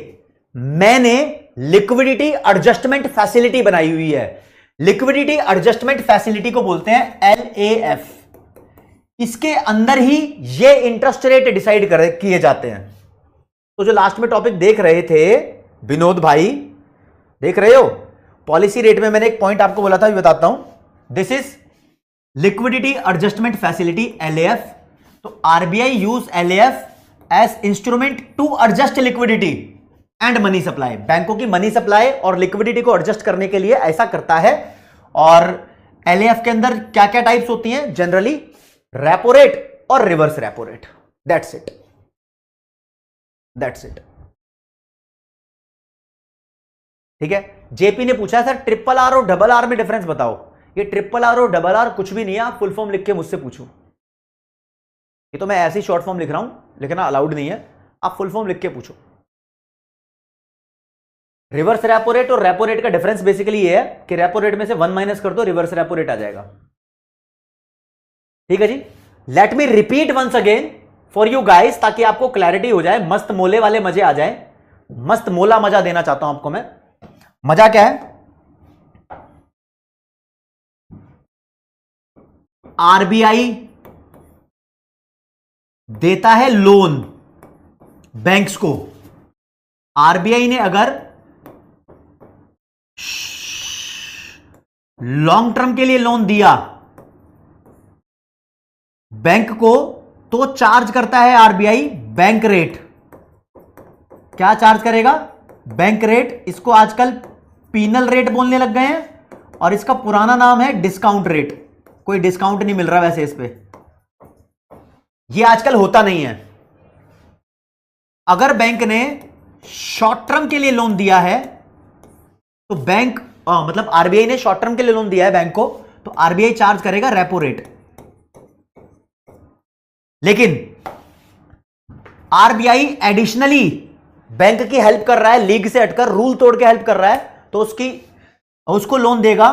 मैंने लिक्विडिटी एडजस्टमेंट फैसिलिटी बनाई हुई है। लिक्विडिटी एडजस्टमेंट फैसिलिटी को बोलते हैं एलएएफ। इसके अंदर ही ये इंटरेस्ट रेट डिसाइड किए जाते हैं। तो जो लास्ट में टॉपिक देख रहे थे विनोद भाई, देख रहे हो? पॉलिसी रेट में मैंने एक पॉइंट आपको बोला था, भी बताता हूं। This is liquidity adjustment facility LAF. तो RBI use LAF as instrument to adjust liquidity and money supply. बैंकों की मनी सप्लाई और लिक्विडिटी को एडजस्ट करने के लिए ऐसा करता है। और एलएएफ के अंदर क्या क्या टाइप्स होती हैं? जनरली रेपो रेट और reverse repo rate. That's it, that's it. ठीक है। जेपी ने पूछा सर ट्रिपल आर और डबल आर में डिफरेंस बताओ। ये ट्रिपल आर और डबल आर कुछ भी नहीं है, आप फुल फॉर्म लिख के मुझसे पूछो। ये तो मैं ऐसे ही शॉर्ट फॉर्म लिख रहा हूं, लिखना अलाउड नहीं है, आप फुल फॉर्म लिख के पूछो। रिवर्स रेपो रेट और रेपो रेट का डिफरेंस बेसिकली ये है कि रेपो रेट में से 1 माइनस कर दो, रिवर्स रेपो रेट आ जाएगा। ठीक है जी। Let me repeat once again for you guys, ताकि आपको क्लैरिटी हो जाए, मस्त मोले वाले मजे आ जाए। मस्त मोला मजा देना चाहता हूं आपको मैं। मजा क्या है? आरबीआई देता है लोन बैंक्स को। आरबीआई ने अगर लॉन्ग टर्म के लिए लोन दिया बैंक को, तो चार्ज करता है आरबीआई बैंक रेट। क्या चार्ज करेगा? Bank rate. इसको आजकल पीनल रेट बोलने लग गए हैं, और इसका पुराना नाम है डिस्काउंट रेट। कोई डिस्काउंट नहीं मिल रहा वैसे इस पे, ये आजकल होता नहीं है। अगर बैंक ने शॉर्ट टर्म के लिए लोन दिया है तो बैंक मतलब आरबीआई ने शॉर्ट टर्म के लिए लोन दिया है बैंक को, तो आरबीआई चार्ज करेगा रेपो रेट। लेकिन आरबीआई एडिशनली बैंक की हेल्प कर रहा है, लीग से हटकर रूल तोड़ के हेल्प कर रहा है, तो उसको लोन देगा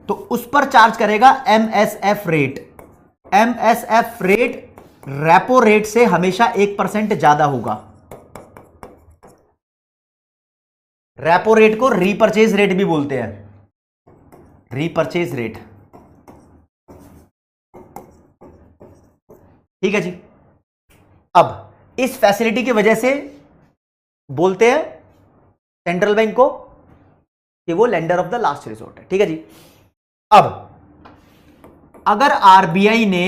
तो उस पर चार्ज करेगा MSF rate. MSF rate repo rate से हमेशा 1% ज्यादा होगा। रेपो रेट को रीपरचेज रेट भी बोलते हैं, रीपरचेज रेट। ठीक है जी। अब इस फैसिलिटी की वजह से बोलते हैं सेंट्रल बैंक को कि वो lender of the last resort है। ठीक है जी। अब अगर आरबीआई ने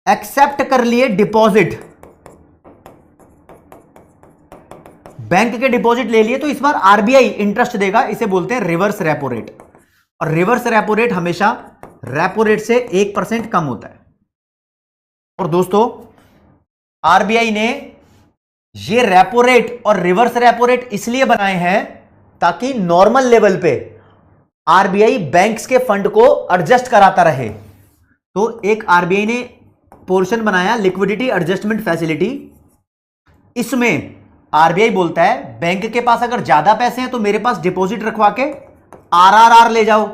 एक्सेप्ट कर लिए डिपॉजिट, बैंक के डिपॉजिट ले लिए, तो इस बार आरबीआई इंटरेस्ट देगा। इसे बोलते हैं रिवर्स रेपो रेट। और रिवर्स रेपो रेट हमेशा रेपो रेट से 1% कम होता है। और दोस्तों आरबीआई ने ये रेपो रेट और रिवर्स रेपो रेट इसलिए बनाए हैं ताकि नॉर्मल लेवल पे आरबीआई बैंक्स के फंड को एडजस्ट कराता रहे। तो एक आरबीआई ने पोर्शन बनाया लिक्विडिटी एडजस्टमेंट फैसिलिटी। इसमें आरबीआई बोलता है बैंक के पास अगर ज्यादा पैसे हैं तो मेरे पास डिपॉजिट रखवा के आरआरआर ले जाओ,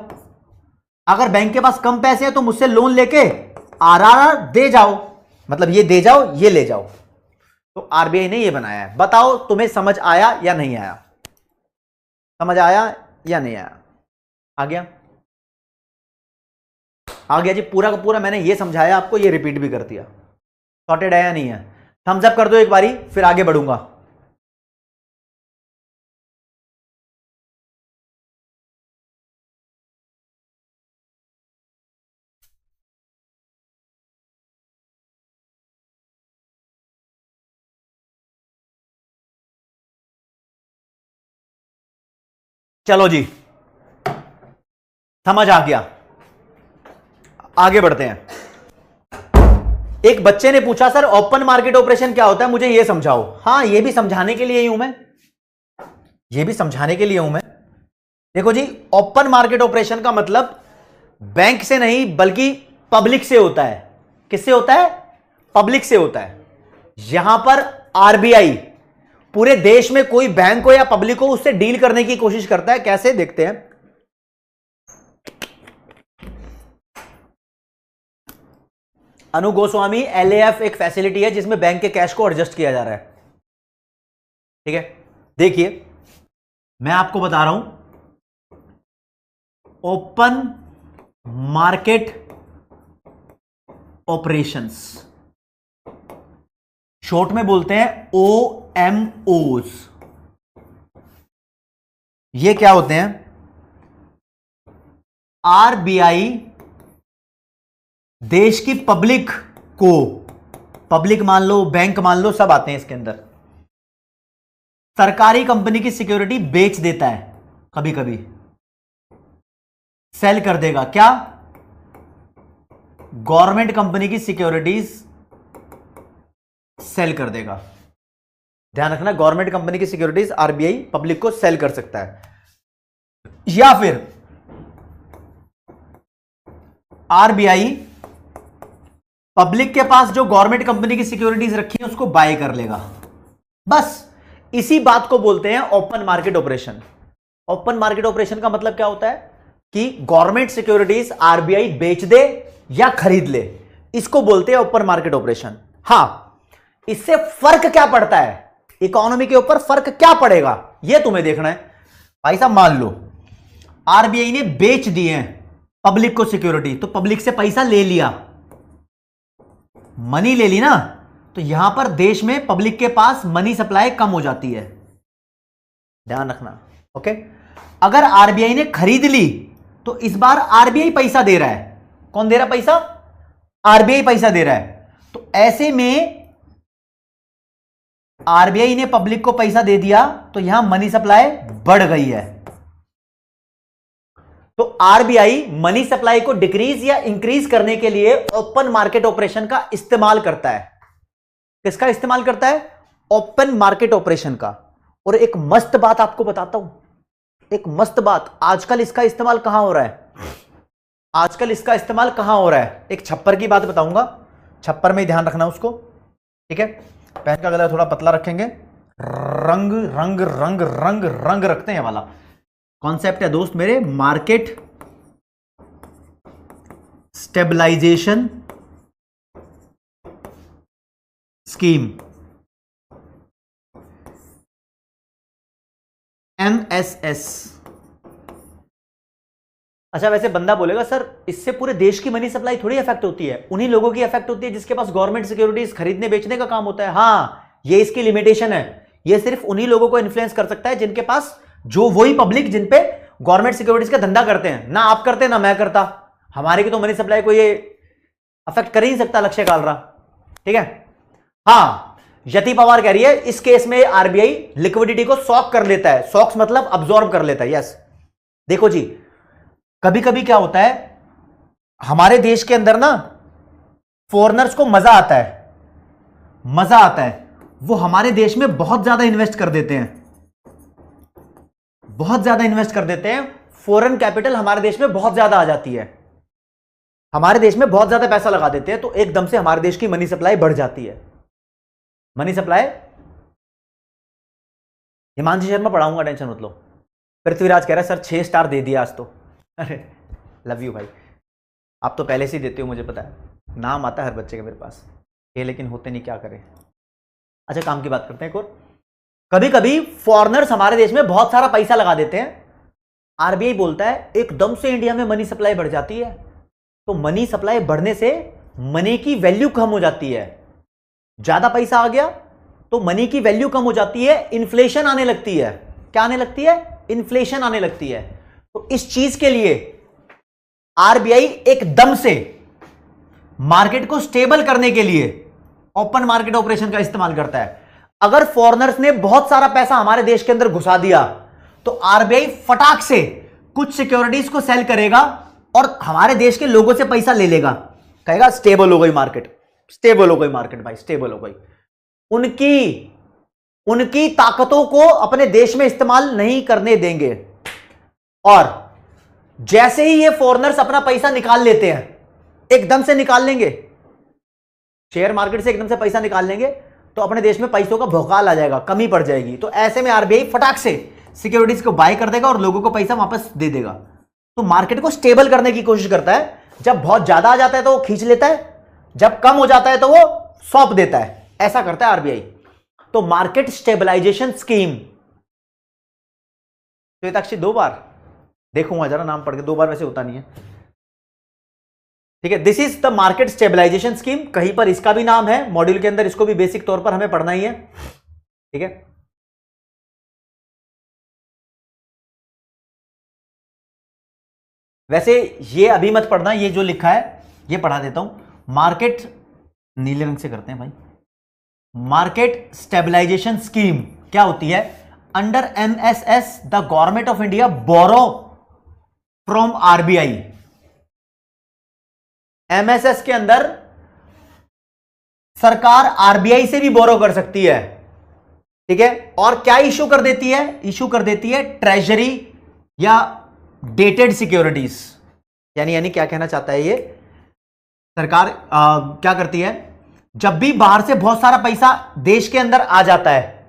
अगर बैंक के पास कम पैसे हैं तो मुझसे लोन लेके आरआरआर दे जाओ, मतलब ये दे जाओ ये ले जाओ। तो आरबीआई ने ये बनाया है। बताओ तुम्हें समझ आया या नहीं आया? समझ आया या नहीं आया? आ गया? आ गया जी। पूरा का पूरा मैंने ये समझाया आपको, ये रिपीट भी कर दिया। सॉर्टेड है या नहीं है? थम्स अप कर दो एक बारी, फिर आगे बढ़ूंगा। चलो जी, समझ आ गया, आगे बढ़ते हैं। एक बच्चे ने पूछा सर ओपन मार्केट ऑपरेशन क्या होता है, मुझे यह समझाओ। हां, यह भी समझाने के लिए ही हूं मैं, यह भी समझाने के लिए हूं मैं। देखो जी, ओपन मार्केट ऑपरेशन का मतलब बैंक से नहीं बल्कि पब्लिक से होता है। किससे होता है? पब्लिक से होता है। यहां पर आरबीआई पूरे देश में कोई बैंक हो या पब्लिक हो उससे डील करने की कोशिश करता है। कैसे, देखते हैं। अनु गोस्वामी, एलएएफ एक फैसिलिटी है जिसमें बैंक के कैश को एडजस्ट किया जा रहा है। ठीक है, देखिए मैं आपको बता रहा हूं, ओपन मार्केट ऑपरेशंस, शॉर्ट में बोलते हैं ओएमओस। ये क्या होते हैं? आरबीआई देश की पब्लिक को, पब्लिक मान लो, बैंक मान लो, सब आते हैं इसके अंदर, सरकारी कंपनी की सिक्योरिटी बेच देता है, कभी कभी सेल कर देगा। क्या? गवर्नमेंट कंपनी की सिक्योरिटीज सेल कर देगा। ध्यान रखना, गवर्नमेंट कंपनी की सिक्योरिटीज आरबीआई पब्लिक को सेल कर सकता है। या फिर आरबीआई पब्लिक के पास जो गवर्नमेंट कंपनी की सिक्योरिटीज रखी है उसको बाय कर लेगा। बस इसी बात को बोलते हैं open market operation. Open market operation का मतलब क्या होता है कि गवर्नमेंट सिक्योरिटीज आरबीआई बेच दे या खरीद ले, इसको बोलते हैं ओपन मार्केट ऑपरेशन। हां, इससे फर्क क्या पड़ता है, इकोनॉमी के ऊपर फर्क क्या पड़ेगा, यह तुम्हें देखना है। भाई साहब, मान लो आरबीआई ने बेच दिए हैं पब्लिक को सिक्योरिटी, तो पब्लिक से पैसा ले लिया, मनी ले ली ना, तो यहां पर देश में पब्लिक के पास मनी सप्लाई कम हो जाती है। ध्यान रखना, ओके। अगर आरबीआई ने खरीद ली तो इस बार आरबीआई पैसा दे रहा है। कौन दे रहा पैसा? आरबीआई पैसा दे रहा है। तो ऐसे में आरबीआई ने पब्लिक को पैसा दे दिया तो यहां मनी सप्लाई बढ़ गई है। तो आरबीआई मनी सप्लाई को डिक्रीज या इंक्रीज करने के लिए ओपन मार्केट ऑपरेशन का इस्तेमाल करता है। किसका इस्तेमाल करता है? ओपन मार्केट ऑपरेशन का। और एक मस्त बात आपको बताता हूं, एक मस्त बात, आजकल इसका इस्तेमाल कहां हो रहा है? आजकल इसका इस्तेमाल कहां हो रहा है? एक छप्पर की बात बताऊंगा, छप्पर में ही ध्यान रखना उसको, ठीक है। पेन का गला थोड़ा पतला रखेंगे, रंग रंग रंग रंग रंग रखते हैं वाला कॉन्सेप्ट है दोस्त मेरे। Market stabilization scheme, MSS. अच्छा, वैसे बंदा बोलेगा सर इससे पूरे देश की मनी सप्लाई थोड़ी इफेक्ट होती है, उन्हीं लोगों की इफेक्ट होती है जिसके पास गवर्नमेंट सिक्योरिटीज खरीदने बेचने का काम होता है। हाँ, ये इसकी लिमिटेशन है, ये सिर्फ उन्हीं लोगों को इन्फ्लुएंस कर सकता है जिनके पास, जो वही पब्लिक जिन पे गवर्नमेंट सिक्योरिटीज का धंधा करते हैं। ना आप करते ना मैं करता, हमारे की तो मनी सप्लाई को ये अफेक्ट कर ही नहीं सकता लक्ष्य काल रहा, ठीक है। हाँ, यति पवार कह रही है इस केस में आरबीआई लिक्विडिटी को सॉक कर लेता है। सॉक्स मतलब अब्सॉर्ब कर लेता है। यस, देखो जी, कभी कभी क्या होता है हमारे देश के अंदर ना, फॉरेनर्स को मजा आता है, मजा आता है, वो हमारे देश में बहुत ज्यादा इन्वेस्ट कर देते हैं, बहुत ज्यादा इन्वेस्ट कर देते हैं। फॉरेन कैपिटल हमारे देश में बहुत ज्यादा आ जाती है, हमारे देश में बहुत ज्यादा पैसा लगा देते हैं, तो एकदम से हमारे देश की मनी सप्लाई बढ़ जाती है। मनी सप्लाई, हिमांशु शर्मा पढ़ाऊंगा, टेंशन मत लो। पृथ्वीराज कह रहा है सर 6 स्टार दे दिया आज तो। अरे लव यू भाई, आप तो पहले से ही देते हो, मुझे पता है, नाम आता है हर बच्चे के मेरे पास, ये लेकिन होते नहीं, क्या करें। अच्छा, काम की बात करते हैं एक और। कभी कभी फॉरेनर्स हमारे देश में बहुत सारा पैसा लगा देते हैं, आरबीआई बोलता है एकदम से इंडिया में मनी सप्लाई बढ़ जाती है, तो मनी सप्लाई बढ़ने से मनी की वैल्यू कम हो जाती है। ज्यादा पैसा आ गया तो मनी की वैल्यू कम हो जाती है, इन्फ्लेशन आने लगती है। क्या आने लगती है? इन्फ्लेशन आने लगती है। तो इस चीज के लिए आरबीआई एकदम से मार्केट को स्टेबल करने के लिए ओपन मार्केट ऑपरेशन का इस्तेमाल करता है। अगर फॉरेनर्स ने बहुत सारा पैसा हमारे देश के अंदर घुसा दिया तो आरबीआई फटाक से कुछ सिक्योरिटीज को सेल करेगा और हमारे देश के लोगों से पैसा ले लेगा, कहेगा स्टेबल हो गई मार्केट, स्टेबल हो गई मार्केट भाई, स्टेबल हो गई। उनकी ताकतों को अपने देश में इस्तेमाल नहीं करने देंगे। और जैसे ही ये फॉरेनर्स अपना पैसा निकाल लेते हैं, एकदम से निकाल लेंगे, शेयर मार्केट से एकदम से पैसा निकाल लेंगे तो अपने देश में पैसों का भौकाल आ जाएगा, कमी पड़ जाएगी। तो ऐसे में आरबीआई फटाक से सिक्योरिटीज को बाय कर देगा और लोगों को पैसा वापस दे देगा। तो मार्केट को स्टेबल करने की कोशिश करता है। जब बहुत ज्यादा आ जाता है तो वो खींच लेता है, जब कम हो जाता है तो वो सौंप देता है। ऐसा करता है आरबीआई। तो मार्केट स्टेबलाइजेशन स्कीम, श्वेताक्षी 2 बार देखूंगा, जरा नाम पढ़ के, 2 बार वैसे होता नहीं है, ठीक है। This is the market stabilization scheme. कहीं पर इसका भी नाम है, मॉड्यूल के अंदर इसको भी बेसिक तौर पर हमें पढ़ना ही है, ठीक है। वैसे ये अभी मत पढ़ना, ये जो लिखा है ये पढ़ा देता हूं। मार्केट, नीले रंग से करते हैं भाई। मार्केट स्टेबलाइजेशन स्कीम क्या होती है? Under MSS the government of India borrow from RBI. MSS के अंदर सरकार आरबीआई से भी बोरो कर सकती है, ठीक है। और क्या इशू कर देती है? इशू कर देती है ट्रेजरी या डेटेड सिक्योरिटीज। यानी क्या कहना चाहता है ये? सरकार क्या करती है, जब भी बाहर से बहुत सारा पैसा देश के अंदर आ जाता है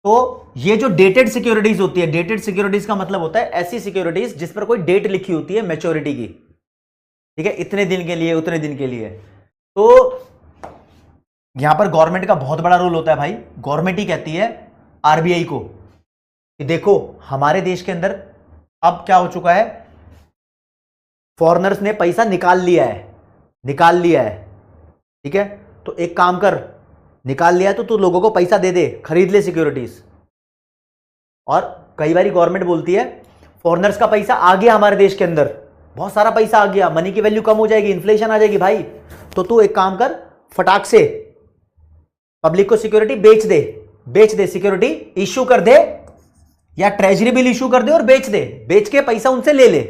तो ये जो डेटेड सिक्योरिटीज होती है, डेटेड सिक्योरिटीज का मतलब होता है ऐसी सिक्योरिटीज जिस पर कोई डेट लिखी होती है मैच्योरिटी की, ठीक है, इतने दिन के लिए, उतने दिन के लिए। तो यहां पर गवर्नमेंट का बहुत बड़ा रोल होता है भाई। गवर्नमेंट ही कहती है आरबीआई को कि देखो हमारे देश के अंदर अब क्या हो चुका है, फॉरेनर्स ने पैसा निकाल लिया है, ठीक है। तो एक काम कर, निकाल लिया है तो तू लोगों को पैसा दे दे, खरीद ले सिक्योरिटीज। और कई बार गवर्नमेंट बोलती है फॉरेनर्स का पैसा आ गया हमारे देश के अंदर, बहुत सारा पैसा आ गया, मनी की वैल्यू कम हो जाएगी, इन्फ्लेशन आ जाएगी भाई, तो तू एक काम कर, फटाक से पब्लिक को सिक्योरिटी बेच दे, सिक्योरिटी इश्यू कर दे या ट्रेजरी बिल इश्यू कर दे और बेच दे, बेच के पैसा उनसे ले ले,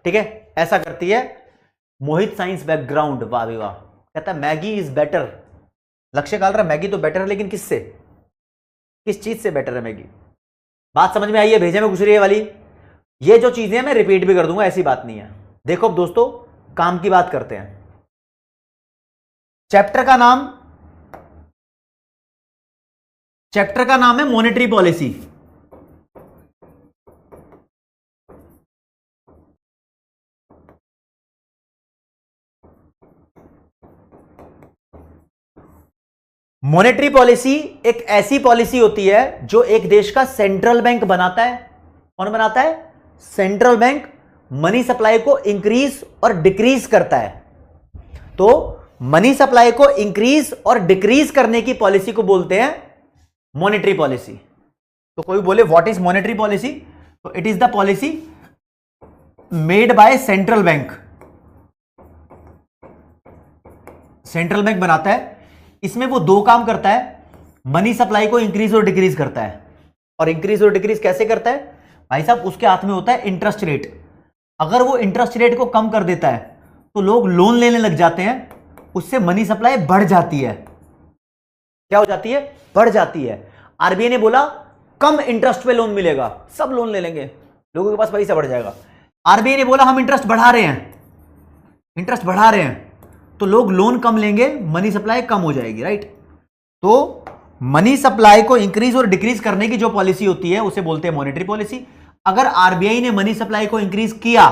ठीक है। ऐसा करती है। मोहित साइंस बैकग्राउंड, वाह भी वाह, कहता है मैगी इज बेटर। लक्ष्य काल रहा मैगी तो बेटर है, लेकिन किससे, किस चीज से बेटर है मैगी? बात समझ में आई है? भेजे में घुस रही है वाली। ये जो चीजें मैं रिपीट भी कर दूंगा, ऐसी बात नहीं है। देखो अब दोस्तों, काम की बात करते हैं। चैप्टर का नाम है मॉनेटरी पॉलिसी। मॉनेटरी पॉलिसी एक ऐसी पॉलिसी होती है जो एक देश का सेंट्रल बैंक बनाता है। कौन बनाता है? सेंट्रल बैंक मनी सप्लाई को इंक्रीज और डिक्रीज करता है। तो मनी सप्लाई को इंक्रीज और डिक्रीज करने की पॉलिसी को बोलते हैं मॉनेटरी पॉलिसी। तो कोई बोले व्हाट इज मॉनेटरी पॉलिसी, तो it is the policy made by central bank. Central bank बनाता है। इसमें वो 2 काम करता है, मनी सप्लाई को इंक्रीज और डिक्रीज करता है। और इंक्रीज और डिक्रीज कैसे करता है भाई साहब? उसके हाथ में होता है इंटरेस्ट रेट। अगर वो इंटरेस्ट रेट को कम कर देता है तो लोग लोन लेने लग जाते हैं, उससे मनी सप्लाई बढ़ जाती है। क्या हो जाती है? बढ़ जाती है। आरबीआई ने बोला कम इंटरेस्ट पे लोन मिलेगा, सब लोन ले लेंगे, लोगों के पास पैसा बढ़ जाएगा। आरबीआई ने बोला हम इंटरेस्ट बढ़ा रहे हैं, तो लोग लोन कम लेंगे, मनी सप्लाई कम हो जाएगी, राइट। तो मनी सप्लाई को इंक्रीज और डिक्रीज करने की जो पॉलिसी होती है उसे बोलते हैं मॉनेटरी पॉलिसी। अगर आरबीआई ने मनी सप्लाई को इंक्रीज किया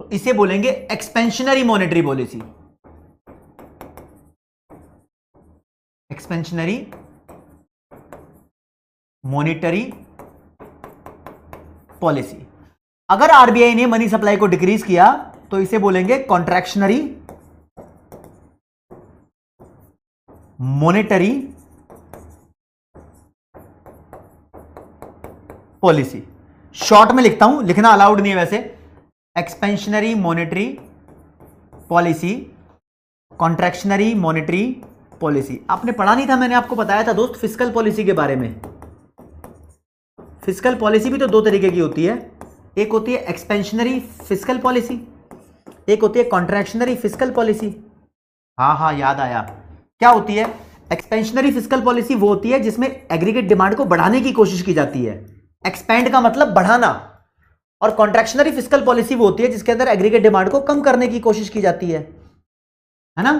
तो इसे बोलेंगे expansionary monetary policy. Expansionary monetary policy. अगर आरबीआई ने मनी सप्लाई को डिक्रीज किया तो इसे बोलेंगे कॉन्ट्रैक्शनरी मॉनेटरी पॉलिसी। शॉर्ट में लिखता हूं, लिखना अलाउड नहीं है वैसे। Expansionary monetary policy, contractionary monetary policy. आपने पढ़ा नहीं था, मैंने आपको बताया था दोस्त फिस्कल पॉलिसी के बारे में। फिस्कल पॉलिसी भी तो दो तरीके की होती है, एक होती है एक्सपेंशनरी फिस्कल पॉलिसी, एक होती है कॉन्ट्रैक्शनरी फिस्कल पॉलिसी। हाँ याद आया। क्या होती है एक्सपेंशनरी फिस्कल पॉलिसी? वो होती है जिसमें एग्रीगेट डिमांड को बढ़ाने की कोशिश की जाती है। एक्सपेंड का मतलब बढ़ाना। और कॉन्ट्रैक्शनरी फिस्कल पॉलिसी वो होती है जिसके अंदर एग्रीगेट डिमांड को कम करने की कोशिश की जाती है ना।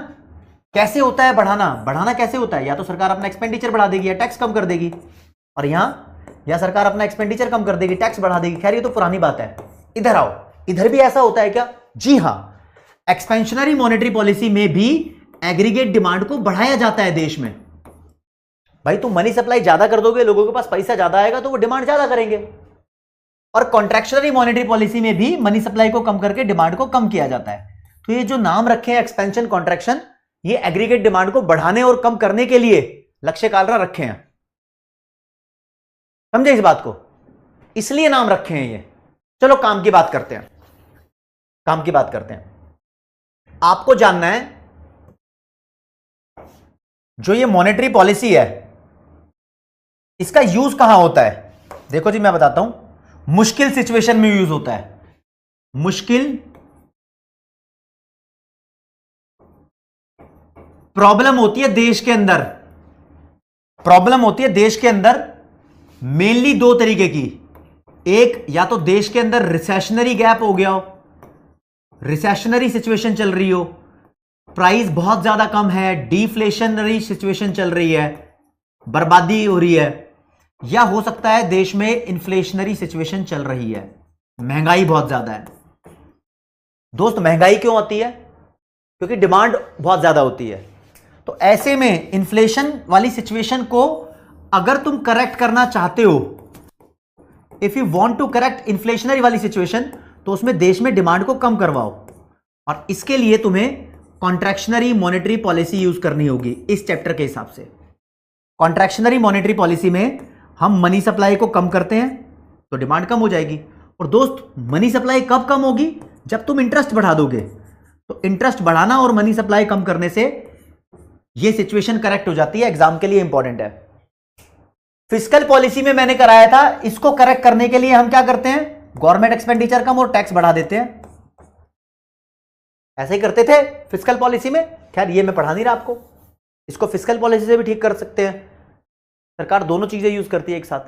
कैसे होता है बढ़ाना? बढ़ाना कैसे होता है? या तो सरकार अपना एक्सपेंडिचर बढ़ा देगी या टैक्स कम कर देगी, और या सरकार अपना एक्सपेंडिचर कम कर देगी, टैक्स बढ़ा देगी। खैर ये तो पुरानी बात है। इधर आओ, इधर भी ऐसा होता है क्या? जी हां, एक्सपेंशनरी मॉनेटरी पॉलिसी में भी एग्रीगेट डिमांड को बढ़ाया जाता है देश में। भाई तुम मनी सप्लाई ज्यादा कर दोगे, लोगों के पास पैसा ज्यादा आएगा तो वो डिमांड ज्यादा करेंगे। और कॉन्ट्रैक्शनरी मॉनेटरी पॉलिसी में भी मनी सप्लाई को कम करके डिमांड को कम किया जाता है। तो ये जो नाम रखे हैं एक्सपेंशन, कॉन्ट्रैक्शन, ये एग्रीगेट डिमांड को बढ़ाने और कम करने के लिए लक्ष्य कालरा रखे हैं। समझे इस बात को? इसलिए नाम रखे हैं ये। चलो काम की बात करते हैं, काम की बात करते हैं। आपको जानना है जो ये मॉनेटरी पॉलिसी है इसका यूज कहां होता है। देखो जी मैं बताता हूं, मुश्किल सिचुएशन में यूज होता है। मुश्किल प्रॉब्लम होती है देश के अंदर, प्रॉब्लम होती है देश के अंदर मेनली दो तरीके की। एक, या तो देश के अंदर रिसेशनरी गैप हो गया हो, रिसेशनरी सिचुएशन चल रही हो, प्राइस बहुत ज्यादा कम है, डिफ्लेशनरी सिचुएशन चल रही है, बर्बादी हो रही है। या हो सकता है देश में इन्फ्लेशनरी सिचुएशन चल रही है, महंगाई बहुत ज्यादा है। दोस्त महंगाई क्यों होती है? क्योंकि डिमांड बहुत ज्यादा होती है। तो ऐसे में इन्फ्लेशन वाली सिचुएशन को अगर तुम करेक्ट करना चाहते हो, if you want to correct inflationary वाली सिचुएशन, तो उसमें देश में डिमांड को कम करवाओ। और इसके लिए तुम्हें कॉन्ट्रैक्शनरी मॉनेटरी पॉलिसी यूज करनी होगी इस चैप्टर के हिसाब से। कॉन्ट्रैक्शनरी मॉनेटरी पॉलिसी में हम मनी सप्लाई को कम करते हैं तो डिमांड कम हो जाएगी। और दोस्त मनी सप्लाई कब कम होगी? जब तुम इंटरेस्ट बढ़ा दोगे। तो इंटरेस्ट बढ़ाना और मनी सप्लाई कम करने से यह सिचुएशन करेक्ट हो जाती है। एग्जाम के लिए इंपॉर्टेंट है। फिस्कल पॉलिसी में मैंने कराया था, इसको करेक्ट करने के लिए हम क्या करते हैं? गवर्नमेंट एक्सपेंडिचर कम और टैक्स बढ़ा देते हैं। ऐसे ही करते थे फिस्कल पॉलिसी में। खैर ये मैं पढ़ा नहीं रहा आपको, इसको फिस्कल पॉलिसी से भी ठीक कर सकते हैं। सरकार दोनों चीजें यूज करती है एक साथ।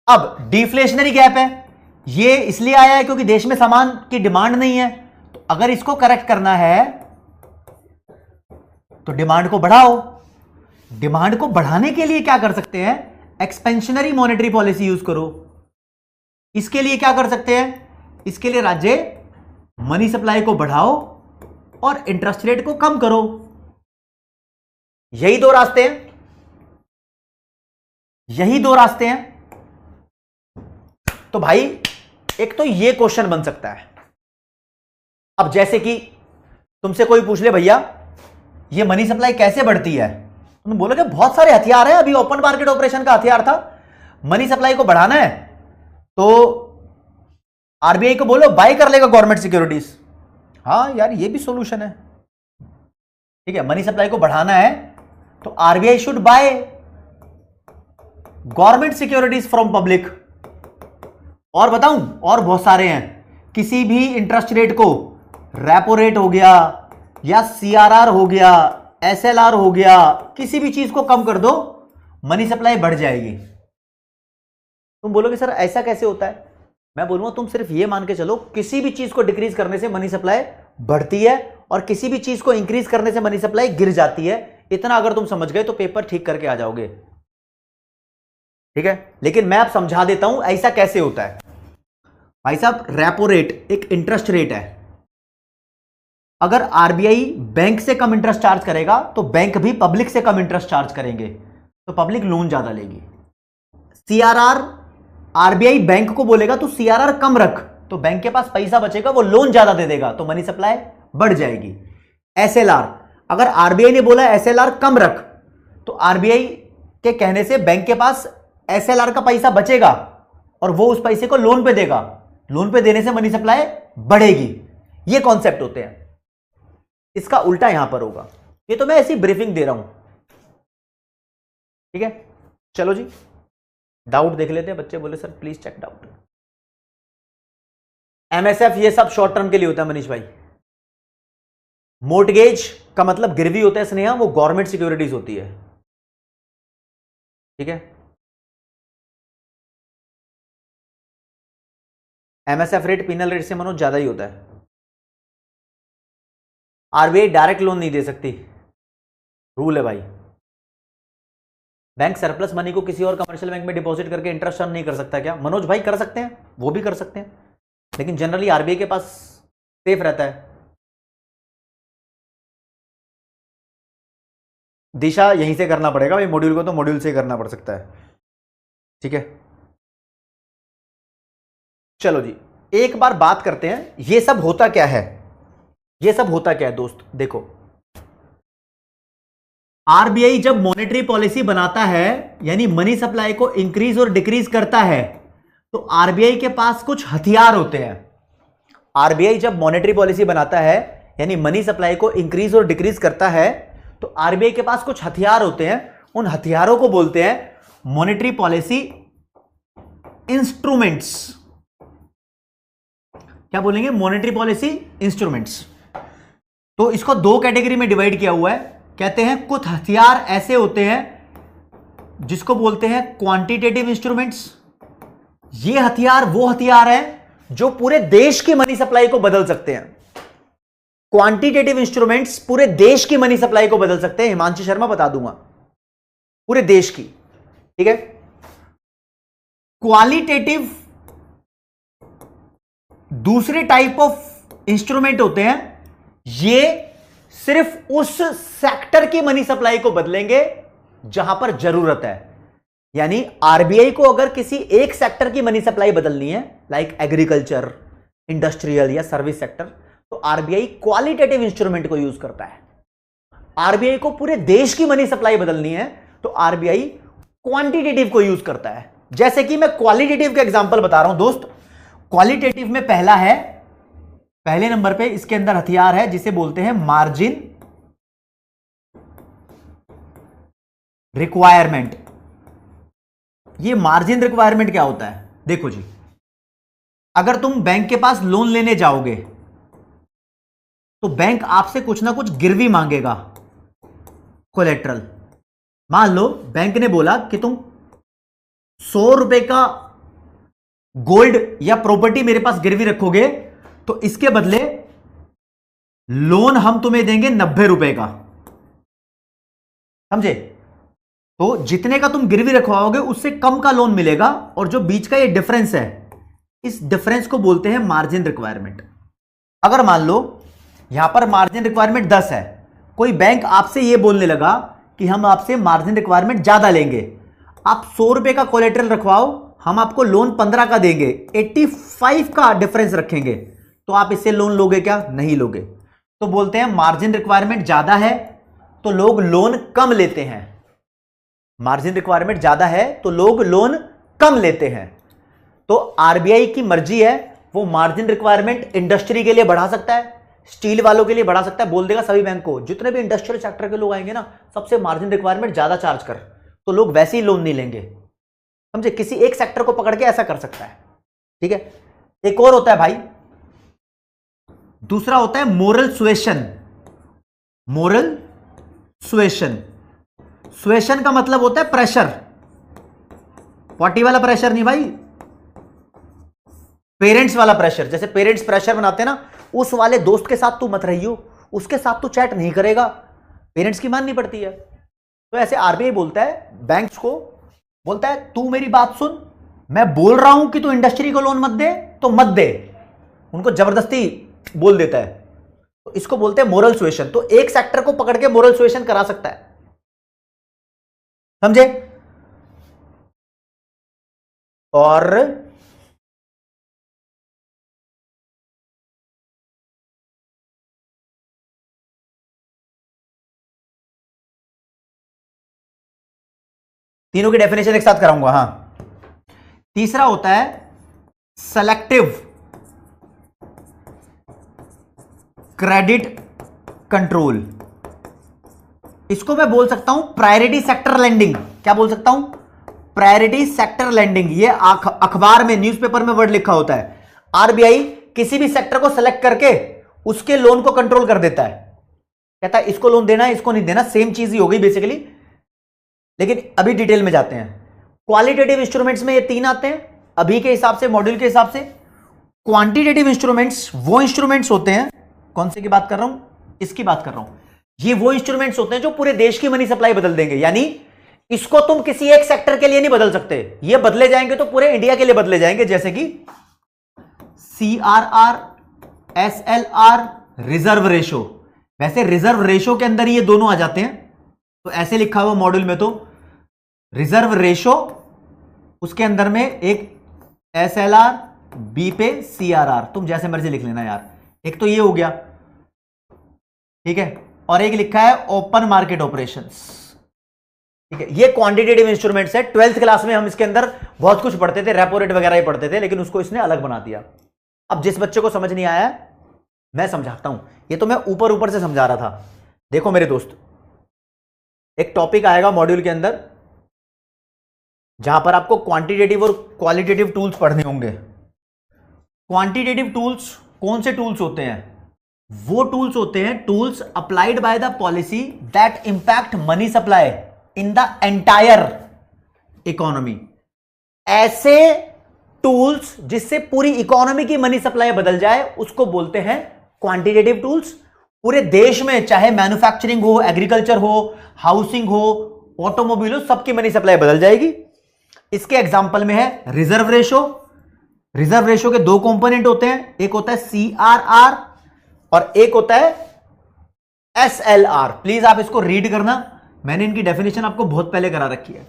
अब डिफ्लेशनरी गैप है, ये इसलिए आया है क्योंकि देश में सामान की डिमांड नहीं है। तो अगर इसको करेक्ट करना है तो डिमांड को बढ़ाओ। डिमांड को बढ़ाने के लिए क्या कर सकते हैं? एक्सपेंशनरी मॉनेटरी पॉलिसी यूज करो। इसके लिए क्या कर सकते हैं? इसके लिए राज्य मनी सप्लाई को बढ़ाओ और इंटरेस्ट रेट को कम करो। यही दो रास्ते हैं, यही दो रास्ते हैं। तो भाई एक तो ये क्वेश्चन बन सकता है। अब जैसे कि तुमसे कोई पूछ ले भैया ये मनी सप्लाई कैसे बढ़ती है, तुम बोलोगे बहुत सारे हथियार हैं। अभी ओपन मार्केट ऑपरेशन का हथियार था, मनी सप्लाई को बढ़ाना है तो आरबीआई को बोलो बाय कर लेगा गवर्नमेंट सिक्योरिटीज। हाँ यार ये भी सॉल्यूशन है। ठीक है, मनी सप्लाई को बढ़ाना है तो RBI should by government securities from public. और बताऊं, और बहुत सारे हैं। किसी भी इंटरेस्ट रेट को, रेपो रेट हो गया या सीआरआर हो गया, एसएलआर हो गया, किसी भी चीज को कम कर दो, मनी सप्लाई बढ़ जाएगी। तुम बोलोगे सर ऐसा कैसे होता है? मैं बोलूंगा तुम सिर्फ ये मान के चलो किसी भी चीज को डिक्रीज करने से मनी सप्लाई बढ़ती है और किसी भी चीज को इंक्रीज करने से मनी सप्लाई गिर जाती है। इतना अगर तुम समझ गए तो पेपर ठीक करके आ जाओगे। ठीक है, लेकिन मैं अब समझा देता हूं ऐसा कैसे होता है। भाई साहब रेपो रेट एक इंटरेस्ट रेट है। अगर आरबीआई बैंक से कम इंटरेस्ट चार्ज करेगा तो बैंक भी पब्लिक से कम इंटरेस्ट चार्ज करेंगे, तो पब्लिक लोन ज्यादा लेगी। सीआरआर, आरबीआई बैंक को बोलेगा तू सीआरआर कम रख, तो बैंक के पास पैसा बचेगा, वो लोन ज्यादा दे देगा, तो मनी सप्लाई बढ़ जाएगी। एसएलआर, अगर आरबीआई ने बोला एसएलआर कम रख तो आरबीआई के कहने से बैंक के पास एसएलआर का पैसा बचेगा और वो उस पैसे को लोन पे देगा, लोन पे देने से मनी सप्लाई बढ़ेगी। ये कॉन्सेप्ट होते हैं। इसका उल्टा यहां पर होगा। ये तो मैं ऐसी ब्रीफिंग दे रहा हूं, ठीक है। चलो जी, डाउट देख लेते हैं। बच्चे बोले sir please check doubt. MSF ये सब शॉर्ट टर्म के लिए होता है मनीष भाई। मोर्टगेज का मतलब गिरवी होता है स्नेहा, वो गवर्नमेंट सिक्योरिटीज होती है, ठीक है। एमएसएफ रेट पिनल रेट से मनोज ज्यादा ही होता है। आरबीआई डायरेक्ट लोन नहीं दे सकती, रूल है भाई। बैंक सरप्लस मनी को किसी और कमर्शियल बैंक में डिपॉजिट करके इंटरेस्ट अर्न नहीं कर सकता क्या? मनोज भाई कर सकते हैं, वो भी कर सकते हैं, लेकिन जनरली आरबीआई के पास सेफ रहता है। दिशा यहीं से करना पड़ेगा भाई, मॉड्यूल को तो मॉड्यूल से करना पड़ सकता है, ठीक है। चलो जी, एक बार बात करते हैं ये सब होता क्या है। ये सब होता क्या है दोस्त, देखो आरबीआई जब मॉनेटरी पॉलिसी बनाता है यानी मनी सप्लाई को इंक्रीज और डिक्रीज करता है, तो आरबीआई के पास कुछ हथियार होते हैं। आरबीआई जब मॉनेटरी पॉलिसी बनाता है यानी मनी सप्लाई को इंक्रीज और डिक्रीज करता है, तो आरबीआई के पास कुछ हथियार होते हैं। उन हथियारों को बोलते हैं मॉनेटरी पॉलिसी इंस्ट्रूमेंट्स। क्या बोलेंगे? Monetary policy instruments. तो इसको दो कैटेगरी में डिवाइड किया हुआ है। कहते हैं कुछ हथियार ऐसे होते हैं जिसको बोलते हैं क्वांटिटेटिव इंस्ट्रूमेंट्स। ये हथियार वो हथियार हैं जो पूरे देश की मनी सप्लाई को बदल सकते हैं। क्वांटिटेटिव इंस्ट्रूमेंट्स पूरे देश की मनी सप्लाई को बदल सकते हैं। हिमांशु शर्मा बता दूंगा, पूरे देश की, ठीक है। क्वालिटेटिव दूसरे टाइप ऑफ इंस्ट्रूमेंट होते हैं, ये सिर्फ उस सेक्टर की मनी सप्लाई को बदलेंगे जहां पर जरूरत है। यानी आरबीआई को अगर किसी एक सेक्टर की मनी सप्लाई बदलनी है, लाइक एग्रीकल्चर, इंडस्ट्रियल या सर्विस सेक्टर, तो आरबीआई क्वालिटेटिव इंस्ट्रूमेंट को यूज करता है। आरबीआई को पूरे देश की मनी सप्लाई बदलनी है तो आरबीआई क्वांटिटेटिव को यूज करता है। जैसे कि मैं क्वालिटेटिव का एग्जांपल बता रहा हूं दोस्त। क्वालिटेटिव में पहला है, पहले नंबर पे इसके अंदर हथियार है जिसे बोलते हैं मार्जिन रिक्वायरमेंट। ये मार्जिन रिक्वायरमेंट क्या होता है? देखो जी, अगर तुम बैंक के पास लोन लेने जाओगे तो बैंक आपसे कुछ ना कुछ गिरवी मांगेगा, कोलेट्रल। मान लो बैंक ने बोला कि तुम 100 रुपए का गोल्ड या प्रॉपर्टी मेरे पास गिरवी रखोगे तो इसके बदले लोन हम तुम्हें देंगे 90 रुपए का, समझे? तो जितने का तुम गिरवी रखवाओगे उससे कम का लोन मिलेगा, और जो बीच का ये डिफरेंस है, इस डिफरेंस को बोलते हैं मार्जिन रिक्वायरमेंट। अगर मान लो यहां पर मार्जिन रिक्वायरमेंट 10 है, कोई बैंक आपसे यह बोलने लगा कि हम आपसे मार्जिन रिक्वायरमेंट ज्यादा लेंगे, आप 100 रुपए का कोलेट्रल रखवाओ, हम आपको लोन 15 का देंगे, 85 का डिफरेंस रखेंगे, तो आप इससे लोन लोगे क्या? नहीं लोगे। तो बोलते हैं मार्जिन रिक्वायरमेंट ज्यादा है तो लोग लोन कम लेते हैं। मार्जिन रिक्वायरमेंट ज्यादा है तो लोग लोन कम लेते हैं। तो आरबीआई की मर्जी है, वो मार्जिन रिक्वायरमेंट इंडस्ट्री के लिए बढ़ा सकता है, स्टील वालों के लिए बढ़ा सकता है। बोल देगा सभी बैंक को, जितने भी इंडस्ट्रियल सेक्टर के लोग आएंगे ना, सबसे मार्जिन रिक्वायरमेंट ज्यादा चार्ज कर, तो लोग वैसे ही लोन नहीं लेंगे, समझे? किसी एक सेक्टर को पकड़ के ऐसा कर सकता है, ठीक है। एक और होता है भाई, दूसरा होता है moral suasion. Moral suasion, suasion का मतलब होता है प्रेशर, पार्टी वाला प्रेशर नहीं भाई, पेरेंट्स वाला प्रेशर। जैसे पेरेंट्स प्रेशर बनाते हैं ना, उस वाले दोस्त के साथ तू मत रहियो, उसके साथ तू चैट नहीं करेगा, पेरेंट्स की माननी पड़ती है। तो ऐसे आरबीआई बोलता है बैंक्स को, बोलता है तू मेरी बात सुन, मैं बोल रहा हूं कि तू इंडस्ट्री को लोन मत दे तो मत दे, उनको जबरदस्ती बोल देता है। तो इसको बोलते हैं मोरल सुएशन। तो एक सेक्टर को पकड़ के मोरल सुएशन करा सकता है, समझे? और तीनों की डेफिनेशन एक साथ कराऊंगा। हां, तीसरा होता है सेलेक्टिव क्रेडिट कंट्रोल। इसको मैं बोल सकता हूं प्रायोरिटी सेक्टर लेंडिंग। क्या बोल सकता हूं? Priority sector lending. ये अखबार में, न्यूज़पेपर में वर्ड लिखा होता है। आरबीआई किसी भी सेक्टर को सेलेक्ट करके उसके लोन को कंट्रोल कर देता है, कहता है इसको लोन देना है, इसको नहीं देना। सेम चीज ही हो गई बेसिकली, लेकिन अभी डिटेल में जाते हैं। क्वालिटेटिव इंस्ट्रूमेंट्स में ये तीन आते हैं अभी के हिसाब से, मॉड्यूल के हिसाब से। क्वांटिटेटिव इंस्ट्रूमेंट्स वो इंस्ट्रूमेंट्स होते हैं, कौन से की बात कर रहा हूं? इसकी बात कर रहा हूं। ये वो इंस्ट्रूमेंट्स होते हैं जो पूरे देश की मनी सप्लाई बदल देंगे। यानी इसको तुम किसी एक सेक्टर के लिए नहीं बदल सकते, ये बदले जाएंगे तो पूरे इंडिया के लिए बदले जाएंगे। जैसे कि CRR, SLR, रिजर्व रेशो। वैसे रिजर्व रेशो के अंदर ये दोनों आ जाते हैं, तो ऐसे लिखा हुआ मॉड्यूल में तो रिजर्व रेशो, उसके अंदर में एक SLR, बी पे CRR, तुम जैसे मर्जी लिख लेना यार। एक तो ये हो गया, ठीक है, और एक लिखा है ओपन मार्केट ऑपरेशंस, ठीक है। ये क्वांटिटेटिव इंस्ट्रूमेंट्स है। 12th क्लास में हम इसके अंदर बहुत कुछ पढ़ते थे, रेपो रेट वगैरह ही पढ़ते थे, लेकिन उसको इसने अलग बना दिया। अब जिस बच्चे को समझ नहीं आया मैं समझाता हूं, ये तो मैं ऊपर ऊपर से समझा रहा था। देखो मेरे दोस्त, एक टॉपिक आएगा मॉड्यूल के अंदर जहां पर आपको क्वांटिटेटिव और क्वालिटेटिव टूल्स पढ़ने होंगे। क्वांटिटेटिव टूल्स कौन से टूल्स होते हैं? वो टूल्स होते हैं tools applied by the policy that impact money supply in the entire economy. ऐसे टूल्स जिससे पूरी इकोनॉमी की मनी सप्लाई बदल जाए उसको बोलते हैं क्वांटिटेटिव टूल्स। पूरे देश में चाहे मैन्युफैक्चरिंग हो, एग्रीकल्चर हो, हाउसिंग हो, ऑटोमोबाइल हो, सबकी मनी सप्लाई बदल जाएगी। इसके एग्जांपल में है रिजर्व रेशो। रिजर्व रेशो के दो कंपोनेंट होते हैं, एक होता है CRR और एक होता है SLR। प्लीज आप इसको रीड करना, मैंने इनकी डेफिनेशन आपको बहुत पहले करा रखी है।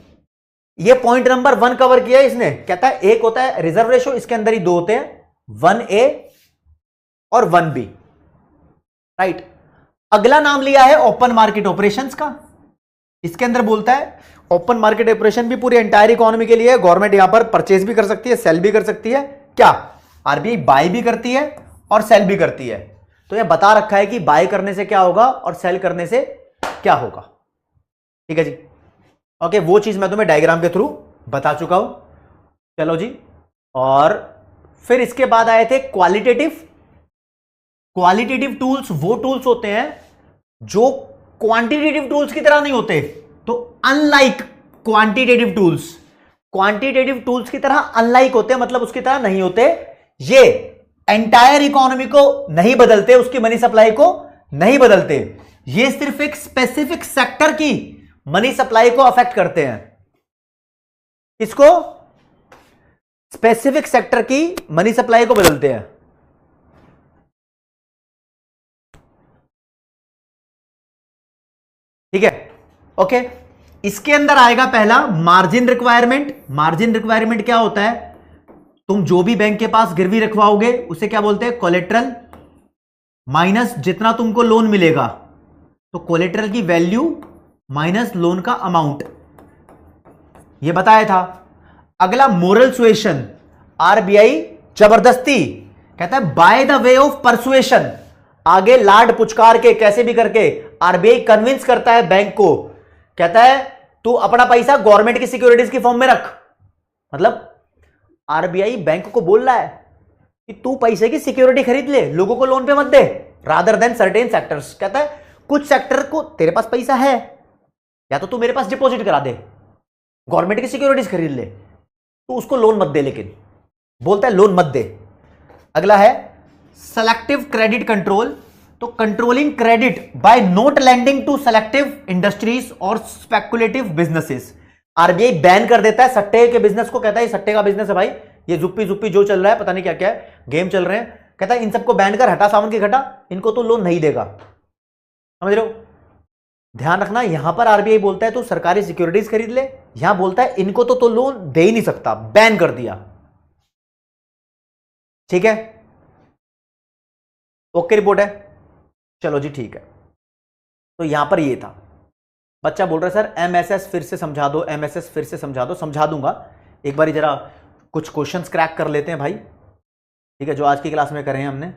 ये पॉइंट नंबर 1 कवर किया है इसने। कहता है एक होता है रिजर्व रेशो, इसके अंदर ही दो होते हैं, 1A और 1B, राइट। अगला नाम लिया है ओपन मार्केट ऑपरेशंस का। इसके अंदर बोलता है ओपन मार्केट ऑपरेशन भी पूरी एंटायर इकोनॉमी के लिए। गवर्नमेंट यहां पर परचेज भी कर सकती है, सेल भी कर सकती है। क्या? आरबीआई बाय भी करती है और सेल भी करती है। तो यह बता रखा है कि बाय करने से क्या होगा और सेल करने से क्या होगा, ठीक है जी। ओके, वो चीज मैं तुम्हें डायग्राम के थ्रू बता चुका हूं। चलो जी, और फिर इसके बाद आए थे क्वालिटेटिव। क्वालिटेटिव टूल्स वो टूल्स होते हैं जो क्वांटिटेटिव टूल्स की तरह नहीं होते। तो unlike quantitative tools, quantitative tools की तरह अनलाइक होते हैं, मतलब उसकी तरह नहीं होते। ये एंटायर इकोनॉमी को नहीं बदलते, उसकी मनी सप्लाई को नहीं बदलते। ये सिर्फ एक स्पेसिफिक सेक्टर की मनी सप्लाई को अफेक्ट करते हैं। इसको स्पेसिफिक सेक्टर की मनी सप्लाई को बदलते हैं, ठीक है। ओके, इसके अंदर आएगा पहला मार्जिन रिक्वायरमेंट। मार्जिन रिक्वायरमेंट क्या होता है? तुम जो भी बैंक के पास गिरवी रखवाओगे उसे क्या बोलते हैं? कोलेट्रल माइनस जितना तुमको लोन मिलेगा, तो कोलेट्रल की वैल्यू माइनस लोन का अमाउंट, यह बताया था। अगला मोरल सुएशन। आरबीआई जबरदस्ती कहता है by the way of persuasion, आगे लाड पुचकार के कैसे भी करके आरबीआई कन्विंस करता है बैंक को, कहता है तू अपना पैसा गवर्नमेंट की सिक्योरिटीज की फॉर्म में रख। मतलब आरबीआई बैंक को बोल रहा है कि तू पैसे की सिक्योरिटी खरीद ले, लोगों को लोन पे मत दे, रादर देन सर्टेन सेक्टर्स। कहता है कुछ सेक्टर को तेरे पास पैसा है, या तो तू मेरे पास डिपॉजिट करा दे, गवर्नमेंट की सिक्योरिटीज खरीद ले, तू उसको लोन मत दे, लेकिन बोलता है लोन मत दे। अगला है सेलेक्टिव क्रेडिट कंट्रोल। तो controlling credit by not lending to selective industries और स्पेकुलेटिव बिजनेसेस। आरबीआई बैन कर देता है सट्टे के बिजनेस को, कहता है सट्टे का बिजनेस है भाई, ये जुप्पी जुप्पी जो चल रहा है, पता नहीं क्या क्या है, गेम चल रहे हैं, कहता है इन सबको बैन कर, हटा सावन की घटा, इनको तो लोन नहीं देगा। समझ रहे हो? ध्यान रखना, यहां पर आरबीआई बोलता है तो सरकारी सिक्योरिटीज खरीद ले, यहां बोलता है इनको तो लोन दे ही नहीं सकता, बैन कर दिया, ठीक है। ओके रिपोर्ट है, चलो जी ठीक है। तो यहां पर ये था, बच्चा बोल रहा है सर एमएसएस फिर से समझा दो, एमएसएस फिर से समझा दो। समझा दूंगा, एक बार जरा कुछ क्वेश्चंस क्रैक कर लेते हैं भाई, ठीक है, जो आज की क्लास में करें हमने।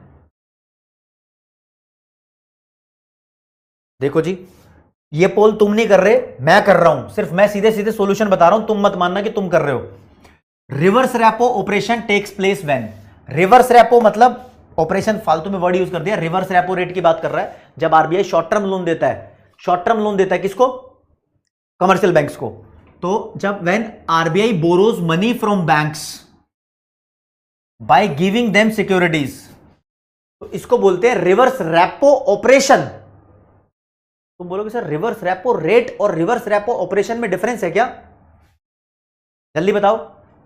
देखो जी, ये पोल तुम नहीं कर रहे, मैं कर रहा हूं, सिर्फ मैं सीधे सीधे सॉल्यूशन बता रहा हूं, तुम मत मानना कि तुम कर रहे हो। Reverse repo operation takes place when, reverse repo मतलब ऑपरेशन, फालतू में वर्ड यूज कर दिया, रिवर्स रेपो रेट की बात कर रहा है। जब आरबीआई शॉर्ट टर्म लोन देता है, शॉर्ट टर्म लोन देता है किसको? कमर्शियल बैंक्स को। तो जब when RBI borrows money from banks by giving them securities, तो इसको बोलते हैं रिवर्स रेपो ऑपरेशन। तुम बोलोगे सर रिवर्स रेपो रेट और रिवर्स रेपो ऑपरेशन में डिफरेंस है क्या? जल्दी बताओ,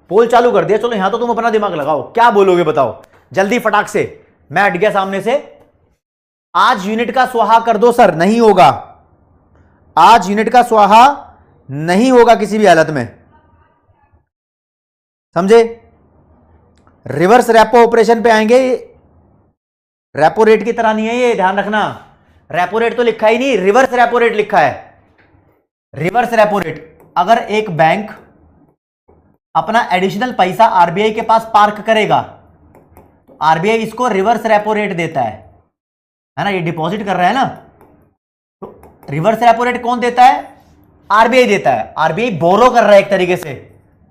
पोल चालू कर दिया, चलो यहां तो तुम अपना दिमाग लगाओ, क्या बोलोगे बताओ जल्दी फटाक से। मैं हट गया सामने से। आज यूनिट का स्वाहा कर दो सर, नहीं होगा, आज यूनिट का स्वाहा नहीं होगा किसी भी हालत में, समझे? रिवर्स रेपो ऑपरेशन पे आएंगे, रेपो रेट की तरह नहीं है ये, ध्यान रखना। रेपो रेट तो लिखा ही नहीं, रिवर्स रेपो रेट लिखा है। रिवर्स रेपो रेट, अगर एक बैंक अपना एडिशनल पैसा आरबीआई के पास पार्क करेगा, तो आरबीआई इसको रिवर्स रेपो रेट देता है ना, ये डिपॉजिट कर रहा है ना, तो रिवर्स रेपो रेट कौन देता है? आरबीआई देता है। आरबीआई बोरो कर रहा है, एक तरीके से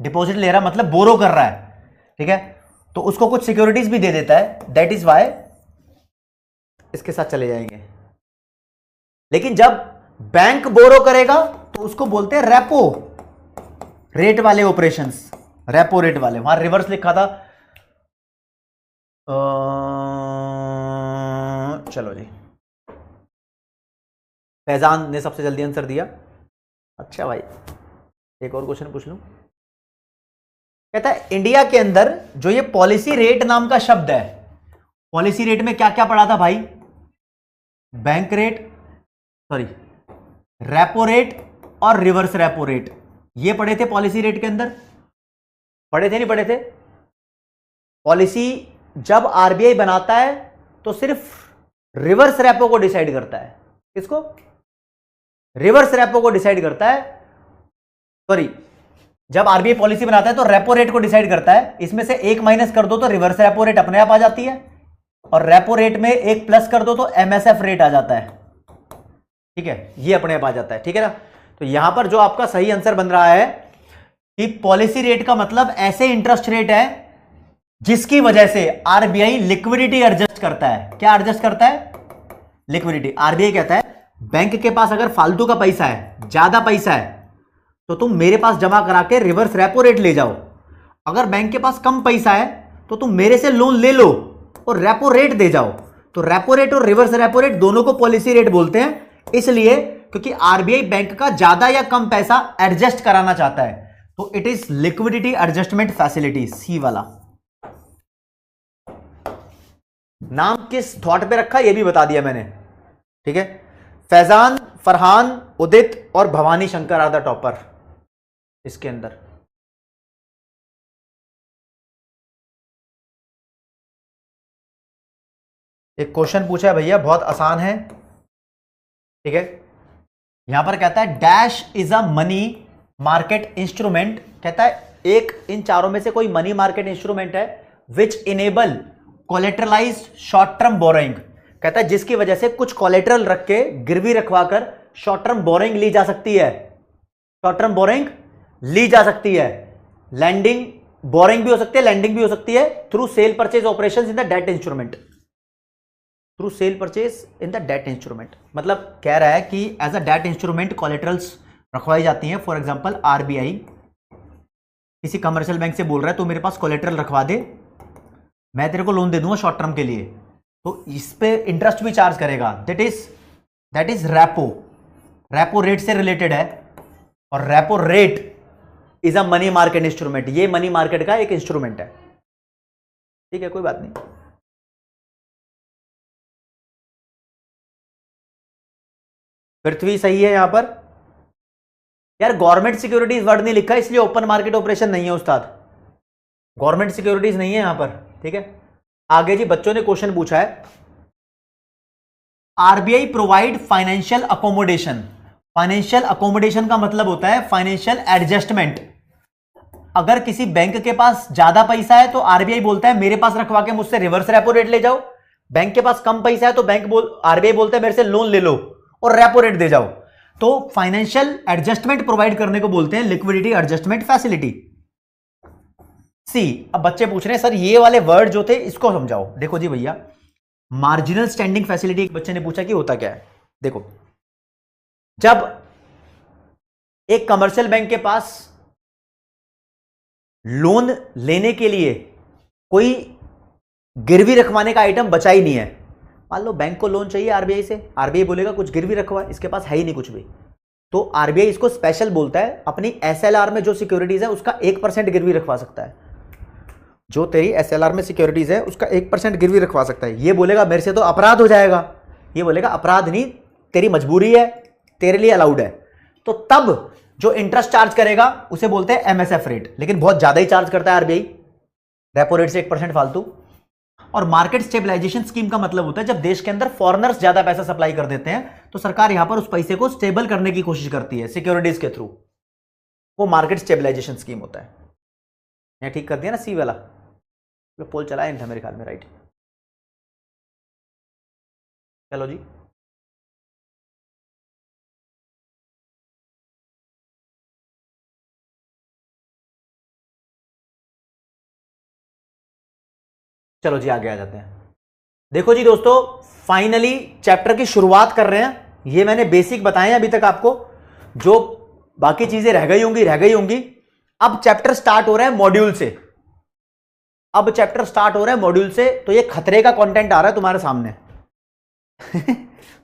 डिपॉजिट ले रहा मतलब बोरो कर रहा है, ठीक है, तो उसको कुछ सिक्योरिटीज भी दे देता है, दैट इज वाई इसके साथ चले जाएंगे। लेकिन जब बैंक बोरो करेगा तो उसको बोलते हैं रेपो रेट वाले ऑपरेशंस, रेपो रेट वाले। वहां रिवर्स लिखा था, चलो जी, फैजान ने सबसे जल्दी आंसर दिया। अच्छा भाई, एक और क्वेश्चन पूछ लूं। कहता है इंडिया के अंदर जो ये पॉलिसी रेट नाम का शब्द है, पॉलिसी रेट में क्या क्या पढ़ा था भाई? Bank rate, sorry repo rate और रिवर्स रेपो रेट, ये पढ़े थे पॉलिसी रेट के अंदर, पढ़े थे नहीं पढ़े थे? पॉलिसी जब आरबीआई बनाता है तो सिर्फ रिवर्स रेपो को डिसाइड करता है। किसको? रिवर्स रेपो को डिसाइड करता है, सॉरी, जब आरबीआई पॉलिसी बनाता है तो रेपो रेट को डिसाइड करता है। इसमें से एक माइनस कर दो तो रिवर्स रेपो रेट अपने आप आ जाती है, और रेपो रेट में एक प्लस कर दो तो एमएसएफ रेट आ जाता है, ठीक है, ये अपने आप आ जाता है, ठीक है ना। तो यहां पर जो आपका सही आंसर बन रहा है कि पॉलिसी रेट का मतलब ऐसे इंटरेस्ट रेट है जिसकी वजह से आरबीआई लिक्विडिटी एडजस्ट करता है। क्या एडजस्ट करता है? लिक्विडिटी। आरबीआई कहता है बैंक के पास अगर फालतू का पैसा है, ज्यादा पैसा है, तो तुम मेरे पास जमा करा के रिवर्स रेपो रेट ले जाओ। अगर बैंक के पास कम पैसा है तो तुम मेरे से लोन ले लो और रेपो रेट दे जाओ। तो रेपो रेट और रिवर्स रेपो रेट दोनों को पॉलिसी रेट बोलते हैं, इसलिए क्योंकि आरबीआई बैंक का ज्यादा या कम पैसा एडजस्ट कराना चाहता है, तो it is liquidity adjustment facility, C वाला। नाम किस थॉट पे रखा ये भी बता दिया मैंने, ठीक है। फैजान, फरहान, उदित और Bhavani Shankar are the topper इसके अंदर। एक क्वेश्चन पूछा है भैया, बहुत आसान है, ठीक है। यहां पर कहता है dash is a money market instrument, कहता है एक इन चारों में से कोई मनी मार्केट इंस्ट्रूमेंट है विच इनेबल कोलेटरलाइज्ड शॉर्ट टर्म बोरोइंग, कहता है जिसकी वजह से कुछ कोलेटरल रख के गिरवी रखवाकर शॉर्ट टर्म बोरोइंग ली जा सकती है। शॉर्ट टर्म बोरोइंग ली जा सकती है, लैंडिंग बोरोइंग भी हो सकती है, लैंडिंग भी हो सकती है through cell purchase operations in the debt instrument, through cell purchase in the debt instrument. मतलब कह रहा है कि एज अ डेट इंस्ट्रूमेंट कोलेटरल्स रखवाई जाती हैं। फॉर एग्जांपल आरबीआई किसी कमर्शियल बैंक से बोल रहा है तो मेरे पास कोलेटरल रखवा दे, मैं तेरे को लोन दे दूंगा शॉर्ट टर्म के लिए, तो इस पे इंटरेस्ट भी चार्ज करेगा। That is repo, repo rate से रिलेटेड है, और repo rate is a money market instrument, ये मनी मार्केट का एक इंस्ट्रूमेंट है, ठीक है, कोई बात नहीं। पृथ्वी सही है यहां पर। यार गवर्नमेंट सिक्योरिटीज वर्ड नहीं लिखा इसलिए ओपन मार्केट ऑपरेशन नहीं है उस्ताद, गवर्नमेंट सिक्योरिटीज नहीं है यहां पर, ठीक है। आगे जी बच्चों ने क्वेश्चन पूछा है, RBI provide financial accommodation financial accommodation का मतलब होता है फाइनेंशियल एडजस्टमेंट। अगर किसी बैंक के पास ज्यादा पैसा है तो आरबीआई बोलता है मेरे पास रखवा के मुझसे रिवर्स रेपो रेट ले जाओ। बैंक के पास कम पैसा है तो आरबीआई बोलता है मेरे से लोन ले लो और रेपो रेट दे जाओ। तो फाइनेंशियल एडजस्टमेंट प्रोवाइड करने को बोलते हैं लिक्विडिटी एडजस्टमेंट फैसिलिटी। सी, अब बच्चे पूछ रहे हैं सर ये वाले वर्ड जो थे इसको समझाओ। देखो जी भैया, मार्जिनल स्टैंडिंग फैसिलिटी, बच्चे ने पूछा कि होता क्या है। देखो, जब एक कमर्शियल बैंक के पास लोन लेने के लिए कोई गिरवी रखवाने का आइटम बचा ही नहीं है, मान लो बैंक को लोन चाहिए आरबीआई से, आरबीआई बोलेगा कुछ गिरवी रखवा, इसके पास है ही नहीं कुछ भी, तो आरबीआई इसको स्पेशल बोलता है अपनी एसएलआर में जो सिक्योरिटीज है उसका 1% गिरवी रखवा सकता है। जो तेरी एसएलआर में सिक्योरिटीज है उसका 1% गिरवी रखवा सकता है। ये बोलेगा मेरे से तो अपराध हो जाएगा, ये बोलेगा अपराध नहीं, तेरी मजबूरी है, तेरे लिए अलाउड है। तो तब जो इंटरेस्ट चार्ज करेगा उसे बोलते हैं एमएसएफ रेट, लेकिन बहुत ज्यादा ही चार्ज करता है आरबीआई, रेपो रेट से 1% फालतू। और मार्केट स्टेबलाइजेशन स्कीम का मतलब होता है जब देश के अंदर फॉरेनर्स ज्यादा पैसा सप्लाई कर देते हैं तो सरकार यहां पर उस पैसे को स्टेबल करने की कोशिश करती है सिक्योरिटीज के थ्रू, वो मार्केट स्टेबलाइजेशन स्कीम होता है। यहां ठीक कर दिया ना सी वाला, पोल चला नहीं था मेरे ख्याल में, राइट। चलो जी, चलो जी आगे आ जाते हैं। देखो जी दोस्तों, फाइनली चैप्टर की शुरुआत कर रहे हैं। ये मैंने बेसिक बताए हैं अभी तक आपको, जो बाकी चीजें रह गई होंगी रह गई होंगी। अब चैप्टर स्टार्ट हो रहा है मॉड्यूल से, अब चैप्टर स्टार्ट हो रहा है मॉड्यूल से, तो ये खतरे का कंटेंट आ रहा है तुम्हारे सामने।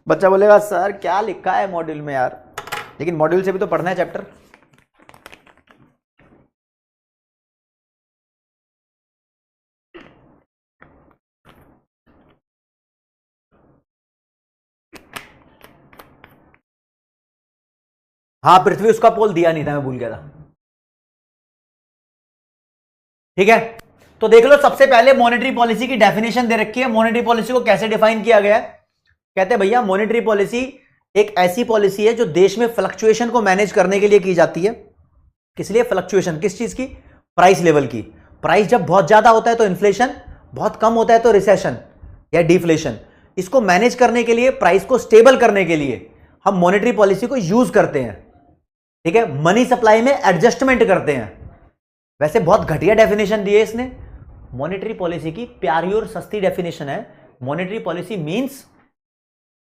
बच्चा बोलेगा सर क्या लिखा है मॉड्यूल में यार, लेकिन मॉड्यूल से भी तो पढ़ना है चैप्टर। हाँ पृथ्वी, उसका पोल दिया नहीं था, मैं भूल गया था। ठीक है, तो देख लो, सबसे पहले मॉनेटरी पॉलिसी की डेफिनेशन दे रखी है। मॉनेटरी पॉलिसी को कैसे डिफाइन किया गया है, कहते हैं भैया मॉनेटरी पॉलिसी एक ऐसी पॉलिसी है जो देश में फ्लक्चुएशन को मैनेज करने के लिए की जाती है। किस लिए फ्लक्चुएशन, किस चीज की, प्राइस लेवल की। प्राइस जब बहुत ज्यादा होता है तो इन्फ्लेशन, बहुत कम होता है तो रिसेशन या डिफ्लेशन। इसको मैनेज करने के लिए, प्राइस को स्टेबल करने के लिए हम मॉनेटरी पॉलिसी को यूज करते हैं। ठीक है, मनी सप्लाई में एडजस्टमेंट करते हैं। वैसे बहुत घटिया डेफिनेशन दी है इसने मॉनेटरी पॉलिसी की, प्यारी और सस्ती डेफिनेशन है। मॉनेटरी पॉलिसी मींस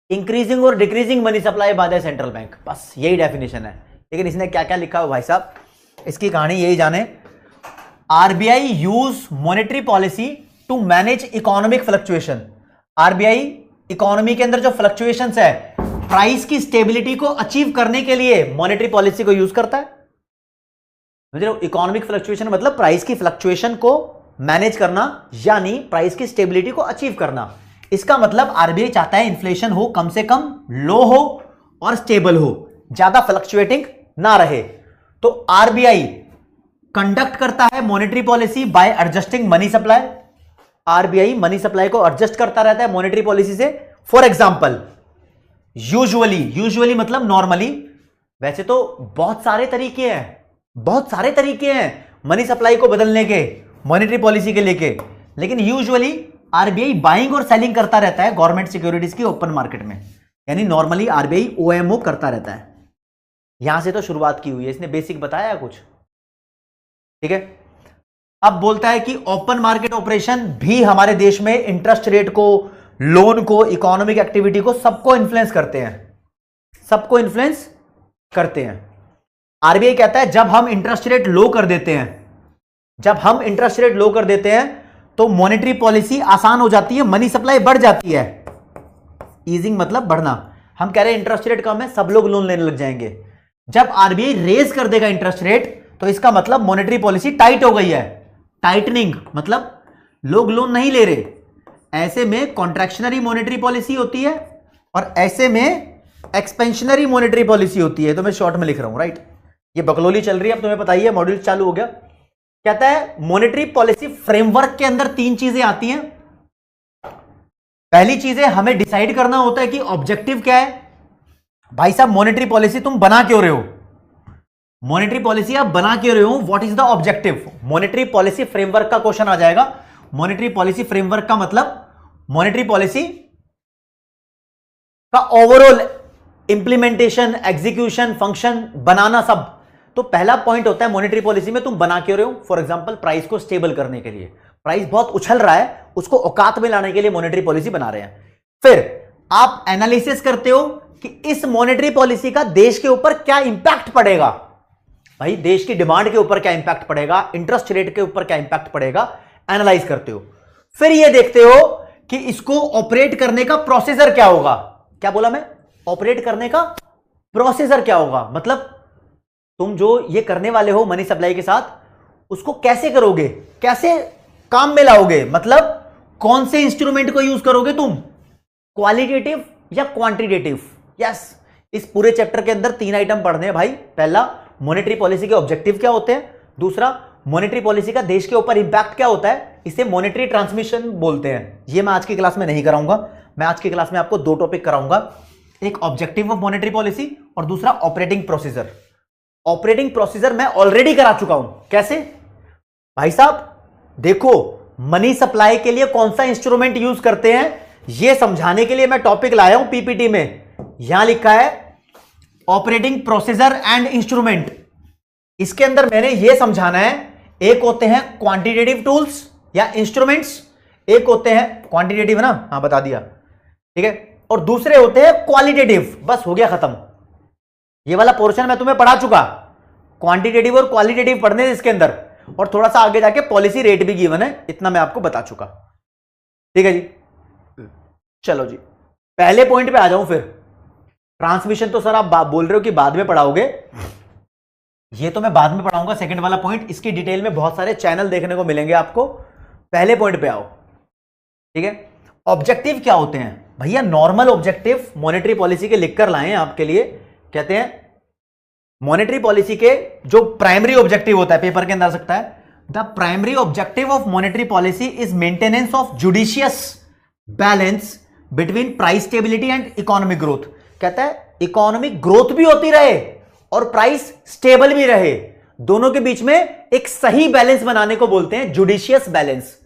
इंक्रीजिंग और decreasing money supply by the central bank, बस यही डेफिनेशन है। लेकिन इसने क्या क्या लिखा है भाई साहब, इसकी कहानी यही जाने। RBI use monetary policy to manage economic fluctuation. RBI economy के अंदर जो फ्लक्चुएशंस है, प्राइस की स्टेबिलिटी को अचीव करने के लिए मॉनेटरी पॉलिसी को यूज करता है। मतलब इकोनॉमिक फ्लक्चुएशन मतलब प्राइस की फ्लक्चुएशन को मैनेज करना, यानी प्राइस की स्टेबिलिटी को अचीव करना। इसका मतलब आरबीआई चाहता है इन्फ्लेशन हो कम से कम, लो हो और स्टेबल हो, ज्यादा फ्लक्चुएटिंग ना रहे। तो आरबीआई कंडक्ट करता है monetary policy bye adjusting money supply. RBI money supply को एडजस्ट करता रहता है मॉनेटरी पॉलिसी से। फॉर एग्जांपल, यूजुअली मतलब नॉर्मली, वैसे तो बहुत सारे तरीके हैं, बहुत सारे तरीके हैं मनी सप्लाई को बदलने के, मॉनेटरी पॉलिसी के लेके, लेकिन यूजुअली आरबीआई बाइंग और सेलिंग करता रहता है गवर्नमेंट सिक्योरिटीज की ओपन मार्केट में, यानी नॉर्मली आरबीआई ओएमओ करता रहता है। यहां से तो शुरुआत की हुई है, इसने बेसिक बताया कुछ। ठीक है, अब बोलता है कि ओपन मार्केट ऑपरेशन भी हमारे देश में इंटरेस्ट रेट को, लोन को, इकोनॉमिक एक्टिविटी को, सबको इन्फ्लुएंस करते हैं, सबको इन्फ्लुएंस करते हैं। आरबीआई कहता है जब हम इंटरेस्ट रेट लो कर देते हैं, जब हम इंटरेस्ट रेट लो कर देते हैं तो मॉनेटरी पॉलिसी आसान हो जाती है, मनी सप्लाई बढ़ जाती है। ईजिंग मतलब बढ़ना। हम कह रहे हैं इंटरेस्ट रेट कम है, सब लोग लोन लेने लग जाएंगे। जब आरबीआई रेज कर देगा इंटरेस्ट रेट तो इसका मतलब मॉनेटरी पॉलिसी टाइट हो गई है। टाइटनिंग मतलब लोग लोन नहीं ले रहे। ऐसे में कॉन्ट्रैक्शनरी मॉनेटरी पॉलिसी होती है और ऐसे में एक्सपेंशनरी मॉनेटरी पॉलिसी होती है। तो मैं शॉर्ट में लिख रहा हूं, राइट। ये बकलोली चल रही है, अब तुम्हें पता ही है, मॉड्यूल चालू हो गया। कहता है मॉनेटरी पॉलिसी फ्रेमवर्क के अंदर तीन चीजें आती हैं। पहली चीज है हमें डिसाइड करना होता है कि ऑब्जेक्टिव क्या है, भाई साहब मॉनेटरी पॉलिसी तुम बना क्यों रहे हो? मॉनेटरी पॉलिसी आप बना क्यों रहे हो? What is the objective? Monetary policy framework का क्वेश्चन आ जाएगा। मॉनेटरी पॉलिसी फ्रेमवर्क का मतलब मॉनेटरी पॉलिसी का ओवरऑल इंप्लीमेंटेशन, एग्जीक्यूशन, फंक्शन, बनाना सब। तो पहला पॉइंट होता है मॉनेटरी पॉलिसी में तुम बना क्यों रहे हो? फॉर एग्जांपल प्राइस को स्टेबल करने के लिए, प्राइस बहुत उछल रहा है, उसको औकात में लाने के लिए मॉनेटरी पॉलिसी बना रहे हैं। फिर आप एनालिसिस करते हो कि इस मॉनेटरी पॉलिसी का देश के ऊपर क्या इंपैक्ट पड़ेगा। भाई देश की डिमांड के ऊपर क्या इंपैक्ट पड़ेगा, इंटरेस्ट रेट के ऊपर क्या इंपैक्ट पड़ेगा, एनालाइज करते हो। फिर यह देखते हो कि इसको ऑपरेट करने का प्रोसीजर क्या होगा। क्या बोला मैं? ऑपरेट करने का प्रोसीजर क्या होगा, मतलब तुम जो ये करने वाले हो मनी सप्लाई के साथ, उसको कैसे करोगे, कैसे काम में लाओगे, मतलब कौन से इंस्ट्रूमेंट को यूज करोगे तुम, क्वालिटेटिव या क्वांटिटेटिव। यस, इस पूरे चैप्टर के अंदर 3 आइटम पढ़ने हैं भाई। पहला, मॉनेटरी पॉलिसी के ऑब्जेक्टिव क्या होते हैं। दूसरा, मॉनेटरी पॉलिसी का देश के ऊपर इंपैक्ट क्या होता है, इसे मॉनेटरी ट्रांसमिशन बोलते हैं। ये मैं आज की क्लास में नहीं कराऊंगा। मैं आज की क्लास में आपको 2 टॉपिक कराऊंगा, एक ऑब्जेक्टिव ऑफ मॉनेटरी पॉलिसी और दूसरा ऑपरेटिंग प्रोसीजर। ऑपरेटिंग प्रोसीजर मैं ऑलरेडी करा चुका हूं। कैसे? भाई साहब देखो, मनी सप्लाई के लिए कौन सा इंस्ट्रूमेंट यूज करते हैं, यह समझाने के लिए मैं टॉपिक लाया हूं पीपीटी में। यहां लिखा है ऑपरेटिंग प्रोसीजर एंड इंस्ट्रूमेंट। इसके अंदर मैंने यह समझाना है, एक होते हैं क्वांटिटेटिव टूल्स या इंस्ट्रूमेंट्स, एक होते हैं क्वांटिटेटिव ना, हां बता दिया, ठीक है, और दूसरे होते हैं क्वालिटेटिव। बस हो गया खत्म। ये वाला पोर्शन मैं तुम्हें पढ़ा चुका, क्वांटिटेटिव और क्वालिटेटिव पढ़ने हैं इसके अंदर, और थोड़ा सा आगे जाके पॉलिसी रेट भी गिवन है, इतना मैं आपको बता चुका। ठीक है जी, चलो जी पहले पॉइंट पे आ जाऊं। फिर ट्रांसमिशन तो सर आप बोल रहे हो कि बाद में पढ़ाओगे, ये तो मैं बाद में पढ़ाऊंगा। सेकंड वाला पॉइंट, इसकी डिटेल में बहुत सारे चैनल देखने को मिलेंगे आपको। पहले पॉइंट पे आओ, ठीक है। ऑब्जेक्टिव क्या होते हैं भैया? नॉर्मल ऑब्जेक्टिव मॉनेटरी पॉलिसी के लिखकर लाए हैं आपके लिए। कहते हैं मॉनेटरी पॉलिसी के जो प्राइमरी ऑब्जेक्टिव होता है, पेपर के अंदर आ सकता है, the primary objective of monetary policy is maintenance of judicious balance between price stability and economic growth. कहता है इकोनॉमिक ग्रोथ भी होती रहे और प्राइस स्टेबल भी रहे, दोनों के बीच में एक सही बैलेंस बनाने को बोलते हैं जुडिशियस बैलेंस।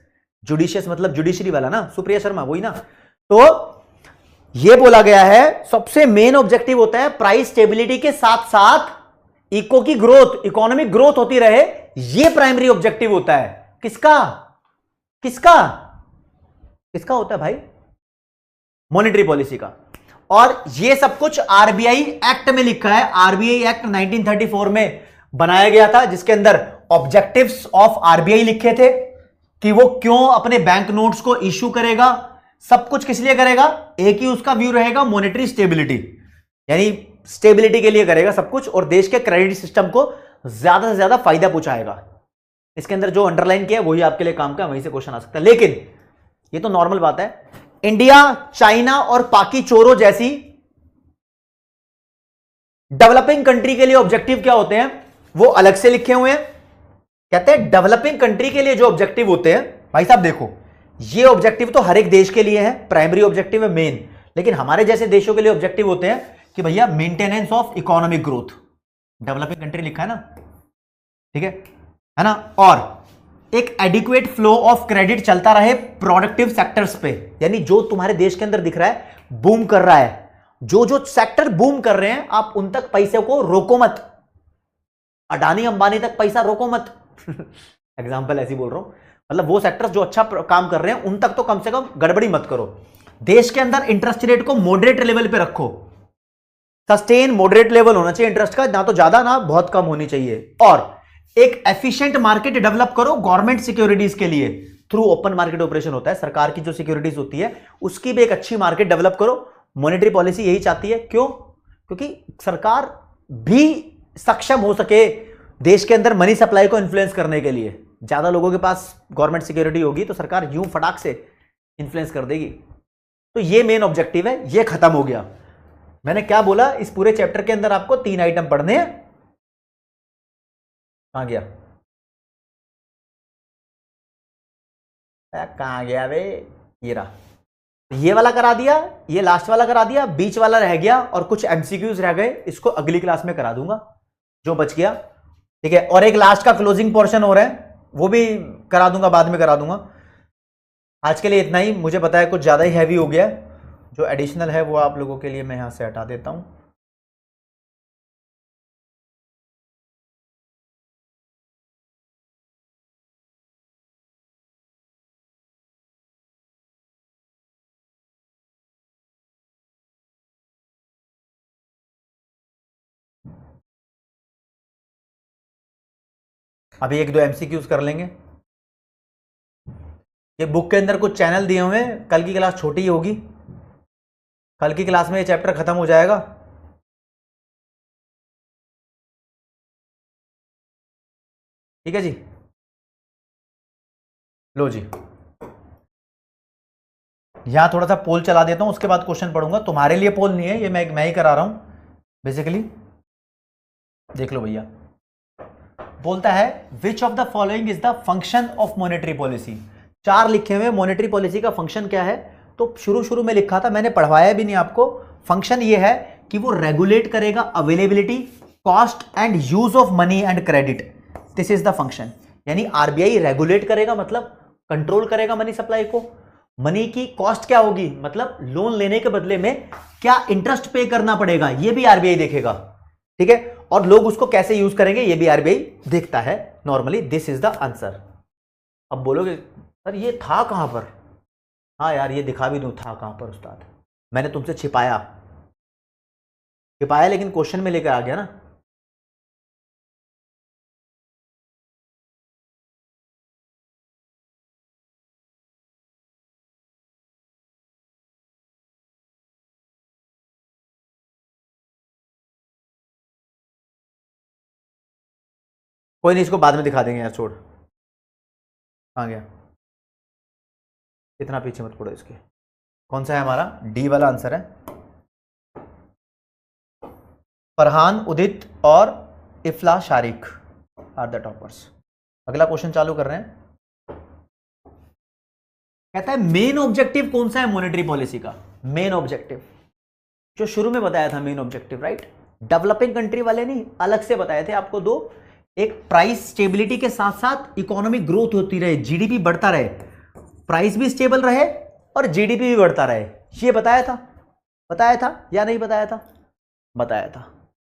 जुडिशियस मतलब जुडिशरी वाला ना, सुप्रिया शर्मा वही ना। तो यह बोला गया है सबसे मेन ऑब्जेक्टिव होता है प्राइस स्टेबिलिटी के साथ साथ इको की ग्रोथ, इकोनॉमिक ग्रोथ होती रहे, यह प्राइमरी ऑब्जेक्टिव होता है। किसका किसका किसका होता है भाई? मॉनेटरी पॉलिसी का। और यह सब कुछ आरबीआई एक्ट में लिखा है। आरबीआई एक्ट 1934 में बनाया गया था, जिसके अंदर ऑब्जेक्टिव्स ऑफ आरबीआई लिखे थे कि वो क्यों अपने बैंक नोट्स को इश्यू करेगा, सब कुछ किस लिए करेगा। एक ही उसका व्यू रहेगा, मॉनेटरी स्टेबिलिटी, यानी स्टेबिलिटी के लिए करेगा सब कुछ, और देश के क्रेडिट सिस्टम को ज्यादा से ज्यादा फायदा पहुंचाएगा। इसके अंदर जो अंडरलाइन किया है वही आपके लिए काम का, वहीं से क्वेश्चन आ सकता है। लेकिन ये तो नॉर्मल बात है, इंडिया, चाइना और पाकि चोरों जैसी डेवलपिंग कंट्री के लिए ऑब्जेक्टिव क्या होते हैं वो अलग से लिखे हुए हैं। कहते हैं डेवलपिंग कंट्री के लिए जो ऑब्जेक्टिव होते हैं, भाई साहब देखो, ये ऑब्जेक्टिव तो हर एक देश के लिए है, प्राइमरी ऑब्जेक्टिव है मेन, लेकिन हमारे जैसे देशों के लिए ऑब्जेक्टिव होते हैं कि भैया maintenance of economic growth, developing country लिखा है ना, ठीक है ना, और एक एडिक्वेट फ्लो ऑफ क्रेडिट चलता रहे प्रोडक्टिव सेक्टर्स पे, यानी जो तुम्हारे देश के अंदर दिख रहा है बूम कर रहा है, जो जो सेक्टर बूम कर रहे हैं आप उन तक पैसे को रोको मत, अडानी अंबानी तक पैसा रोको मत एग्जाम्पल ऐसी बोल रहा हूं, मतलब वो सेक्टर्स जो अच्छा काम कर रहे हैं उन तक तो कम से कम गड़बड़ी मत करो। देश के अंदर इंटरेस्ट रेट को मॉडरेट लेवल पे रखो, सस्टेन मॉडरेट लेवल होना चाहिए इंटरेस्ट का, ना तो ज्यादा ना बहुत कम होनी चाहिए। और एक एफिशिएंट मार्केट डेवलप करो गवर्नमेंट सिक्योरिटीज के लिए, थ्रू ओपन मार्केट ऑपरेशन होता है, सरकार की जो सिक्योरिटीज होती है उसकी भी एक अच्छी मार्केट डेवलप करो। मॉनेटरी पॉलिसी यही चाहती है, क्यों? क्योंकि सरकार भी सक्षम हो सके देश के अंदर मनी सप्लाई को इन्फ्लुएंस करने के लिए। ज्यादा लोगों के पास गवर्नमेंट सिक्योरिटी होगी तो सरकार यूं फटाक से इन्फ्लुएंस कर देगी। तो ये मेन ऑब्जेक्टिव है, ये खत्म हो गया। मैंने क्या बोला, इस पूरे चैप्टर के अंदर आपको 3 आइटम पढ़ने हैं। कहां गया, कहां गया वे, ये रहा। ये वाला करा दिया, ये लास्ट वाला करा दिया, बीच वाला रह गया और कुछ एमसीक्यूज रह गए, इसको अगली क्लास में करा दूंगा जो बच गया, ठीक है। और एक लास्ट का क्लोजिंग पोर्शन हो रहा है, वो भी करा दूंगा, बाद में करा दूंगा। आज के लिए इतना ही, मुझे पता है कुछ ज्यादा ही हैवी हो गया, जो एडिशनल है वो आप लोगों के लिए मैं यहां से हटा देता हूं। अभी एक दो एमसीक्यूज कर लेंगे। ये बुक के अंदर कुछ चैनल दिए हुए हैं, कल की क्लास छोटी होगी, कल की क्लास में ये चैप्टर खत्म हो जाएगा। ठीक है जी, लो जी, यहां थोड़ा सा पोल चला देता हूं, उसके बाद क्वेश्चन पढ़ूंगा। तुम्हारे लिए पोल नहीं है, ये मैं ही करा रहा हूं बेसिकली। देख लो भैया, बोलता है which of the following is the function of monetary policy. चार लिखे हुए, मॉनेटरी पॉलिसी का फंक्शन क्या है, तो शुरू में लिखा था, मैंने पढ़वाया भी नहीं आपको। फंक्शन ये है कि वो रेगुलेट करेगा availability, cost and use of money and credit, this is the function. यानी आरबीआई रेगुलेट करेगा, मतलब कंट्रोल करेगा मनी सप्लाई को। मनी की कॉस्ट क्या होगी, मतलब लोन लेने के बदले में क्या इंटरेस्ट पे करना पड़ेगा, ये भी आरबीआई देखेगा, ठीक है। और लोग उसको कैसे यूज करेंगे ये भी आरबीआई देखता है normally. This is the answer. अब बोलोगे सर ये था कहां पर, हाँ यार ये दिखा भी दूं था कहां पर उस्ताद, मैंने तुमसे छिपाया, लेकिन क्वेश्चन में लेकर आ गया ना। कोई नहीं, इसको बाद में दिखा देंगे यार, छोड़। कहां गया, इतना पीछे मत पड़ो इसके। कौन सा है हमारा, डी वाला आंसर है। फरहान, उदित और इफला शारिक आर द टॉपर्स। अगला क्वेश्चन चालू कर रहे हैं। कहता है मेन ऑब्जेक्टिव कौन सा है मॉनेटरी पॉलिसी का। मेन ऑब्जेक्टिव जो शुरू में बताया था, main objective, right. Developing country वाले नहीं, अलग से बताए थे आपको दो। एक प्राइस स्टेबिलिटी के साथ साथ इकोनॉमिक ग्रोथ होती रहे, जीडीपी बढ़ता रहे, प्राइस भी स्टेबल रहे और जीडीपी भी बढ़ता रहे, ये बताया था या नहीं बताया था, बताया था।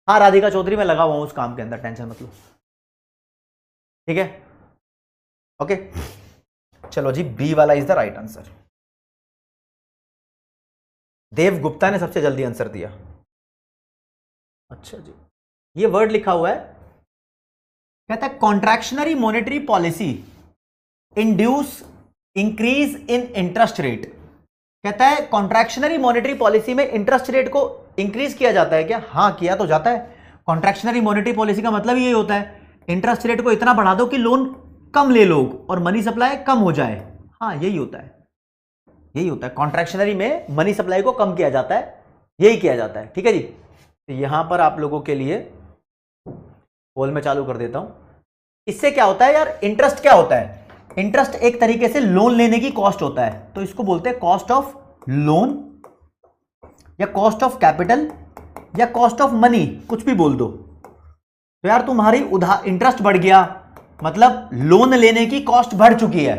हाँ राधिका चौधरी, मैं लगा हुआ हूं उस काम के अंदर, टेंशन मत लो, ठीक है। ओके चलो जी, बी वाला इज द राइट आंसर। देव गुप्ता ने सबसे जल्दी आंसर दिया। अच्छा जी, ये वर्ड लिखा हुआ है, कहता है contractionary monetary policy induce increase in interest rate. कहता है कॉन्ट्रैक्शनरी मॉनेटरी पॉलिसी में इंटरेस्ट रेट को इंक्रीज किया जाता है क्या, हाँ किया तो जाता है। कॉन्ट्रैक्शनरी मॉनेटरी पॉलिसी का मतलब यही होता है, इंटरेस्ट रेट को इतना बढ़ा दो कि लोन कम ले लोग और मनी सप्लाई कम हो जाए, हाँ यही होता है, यही होता है। कॉन्ट्रैक्शनरी में मनी सप्लाई को कम किया जाता है, यही किया जाता है, ठीक है जी। तो यहां पर आप लोगों के लिए पोल में चालू कर देता हूं। इससे क्या होता है यार, इंटरेस्ट क्या होता है, इंटरेस्ट एक तरीके से लोन लेने की कॉस्ट होता है, तो इसको बोलते हैं कॉस्ट ऑफ लोन या कॉस्ट ऑफ कैपिटल या कॉस्ट ऑफ मनी, कुछ भी बोल दो। तो यार तुम्हारी इंटरेस्ट बढ़ गया, मतलब लोन लेने की कॉस्ट बढ़ चुकी है,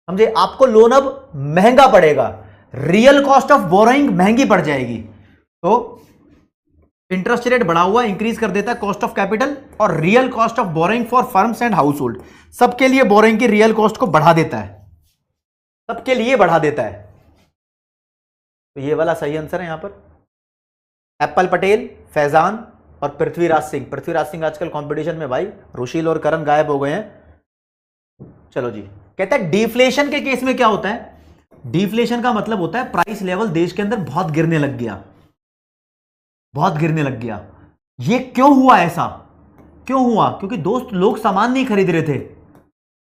समझे। आपको लोन अब महंगा पड़ेगा, रियल कॉस्ट ऑफ बोरोइंग महंगी पड़ जाएगी। तो इंटरेस्ट रेट बढ़ा हुआ इंक्रीज कर देता है कॉस्ट ऑफ कैपिटल और real cost of borrowing for firms and house hold, सबके लिए बोरोइंग की रियल कॉस्ट को बढ़ा देता है, सबके लिए बढ़ा देता है। तो ये वाला सही आंसर है यहां पर। एप्पल पटेल, फैजान और पृथ्वीराज सिंह। पृथ्वीराज सिंह आजकल कंपटीशन में भाई, रुशील और करण गायब हो गए हैं। चलो जी, कहता है डिफ्लेशन के केस में क्या होता है, डिफ्लेशन का मतलब होता है प्राइस लेवल देश के अंदर बहुत गिरने लग गया, बहुत गिरने लग गया। ये क्यों हुआ, ऐसा क्यों हुआ, क्योंकि दोस्त लोग सामान नहीं खरीद रहे थे,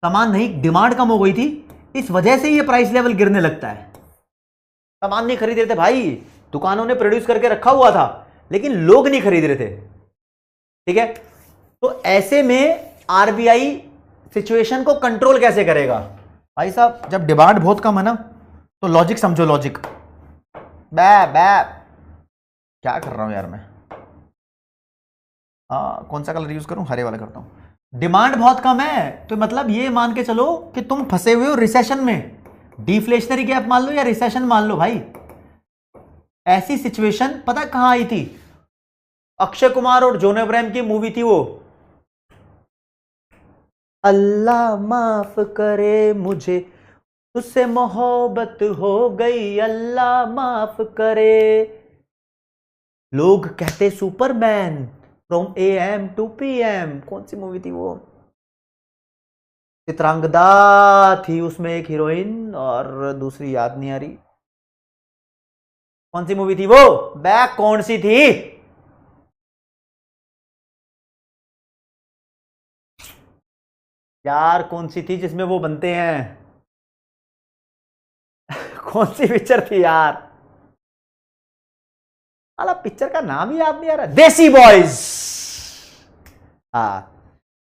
सामान नहीं, डिमांड कम हो गई थी, इस वजह से ये प्राइस लेवल गिरने लगता है। सामान नहीं खरीद रहे थे भाई, दुकानों ने प्रोड्यूस करके रखा हुआ था लेकिन लोग नहीं खरीद रहे थे, ठीक है। तो ऐसे में आरबीआई सिचुएशन को कंट्रोल कैसे करेगा भाई साहब, जब डिमांड बहुत कम है ना, तो लॉजिक समझो, लॉजिक। बै बै क्या कर रहा हूं यार मैं? कौन सा कलर यूज करूं? हरे वाला करता हूं। डिमांड बहुत कम है, तो मतलब ये मान के चलो कि तुम फंसे हुए हो रिसेशन में। डिफ्लेशनरी गैप मान लो या रिसेशन मान लो भाई। ऐसी सिचुएशन पता कहां आई थी? अक्षय कुमार और जॉन अब्राहम की मूवी थी वो, अल्लाह माफ करे मुझे तुझसे मोहब्बत हो गई, अल्लाह माफ करे। लोग कहते Superman from AM to PM। कौन सी मूवी थी वो? चित्रांगदा थी उसमें एक हीरोइन, और दूसरी याद नहीं आ रही। कौन सी मूवी थी वो? बैक कौन सी थी? यार कौन सी थी जिसमें वो बनते हैं? कौन सी पिक्चर थी यार? अला पिक्चर का नाम ही याद नहीं आ रहा। देसी बॉयज। हाँ,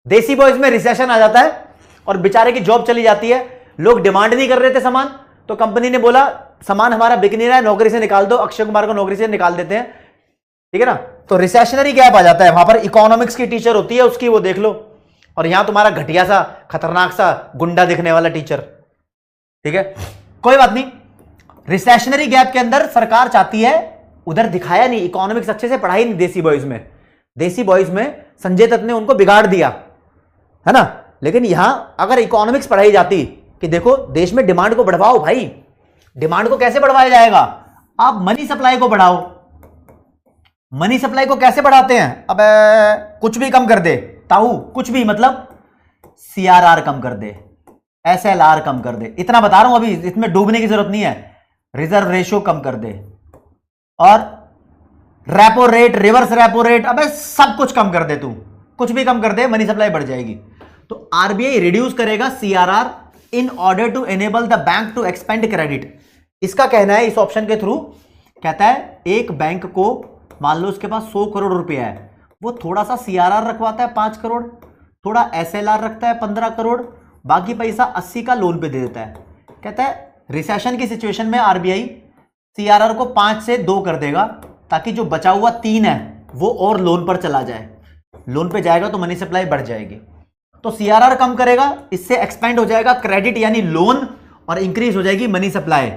देसी बॉयज में रिसेशन आ जाता है और बेचारे की जॉब चली जाती है। लोग डिमांड नहीं कर रहे थे सामान, तो कंपनी ने बोला सामान हमारा बिक नहीं रहा है, नौकरी से निकाल दो। अक्षय कुमार को नौकरी से निकाल देते हैं, ठीक है ना। तो रिसेशनरी गैप आ जाता है। वहां पर इकोनॉमिक्स की टीचर होती है उसकी, वो देख लो। और यहां तुम्हारा घटिया सा खतरनाक सा गुंडा दिखने वाला टीचर, ठीक है। कोई बात नहीं। रिसेशनरी गैप के अंदर सरकार चाहती है, उधर दिखाया नहीं, इकोनॉमिक्स अच्छे से पढ़ाई नहीं देसी बॉयज में। देसी बॉयज में संजय दत्त ने उनको बिगाड़ दिया, है ना। लेकिन यहां अगर इकोनॉमिक्स पढ़ाई जाती कि देखो देश में डिमांड को बढ़ाओ भाई। डिमांड को कैसे बढ़ाया जाएगा? आप मनी सप्लाई को बढ़ाओ। मनी सप्लाई को कैसे बढ़ाते हैं? अब कुछ भी कम कर दे ताऊ, कुछ भी मतलब CRR कम कर दे, SLR कम कर दे। इतना बता रहा हूं, अभी इसमें डूबने की जरूरत नहीं है। रिजर्व रेशो कम कर दे, और repo rate, reverse repo rate, अबे सब कुछ कम कर दे। तू कुछ भी कम कर दे, मनी सप्लाई बढ़ जाएगी। तो RBI रिड्यूस करेगा CRR in order to enable the bank to expand credit. इसका कहना है, इस ऑप्शन के थ्रू कहता है एक बैंक को मान लो उसके पास 100 करोड़ रुपया है, वो थोड़ा सा CRR रखवाता है 5 करोड़, थोड़ा SLR रखता है 15 करोड़, बाकी पैसा 80 का लोन पे दे देता है। कहता है रिसेशन की सिचुएशन में RBI CRR को 5 से 2 कर देगा, ताकि जो बचा हुआ 3 है वो और लोन पर चला जाए। लोन पे जाएगा तो मनी सप्लाई बढ़ जाएगी। तो CRR कम करेगा, इससे एक्सपेंड हो जाएगा क्रेडिट यानी लोन, और इंक्रीज हो जाएगी money supply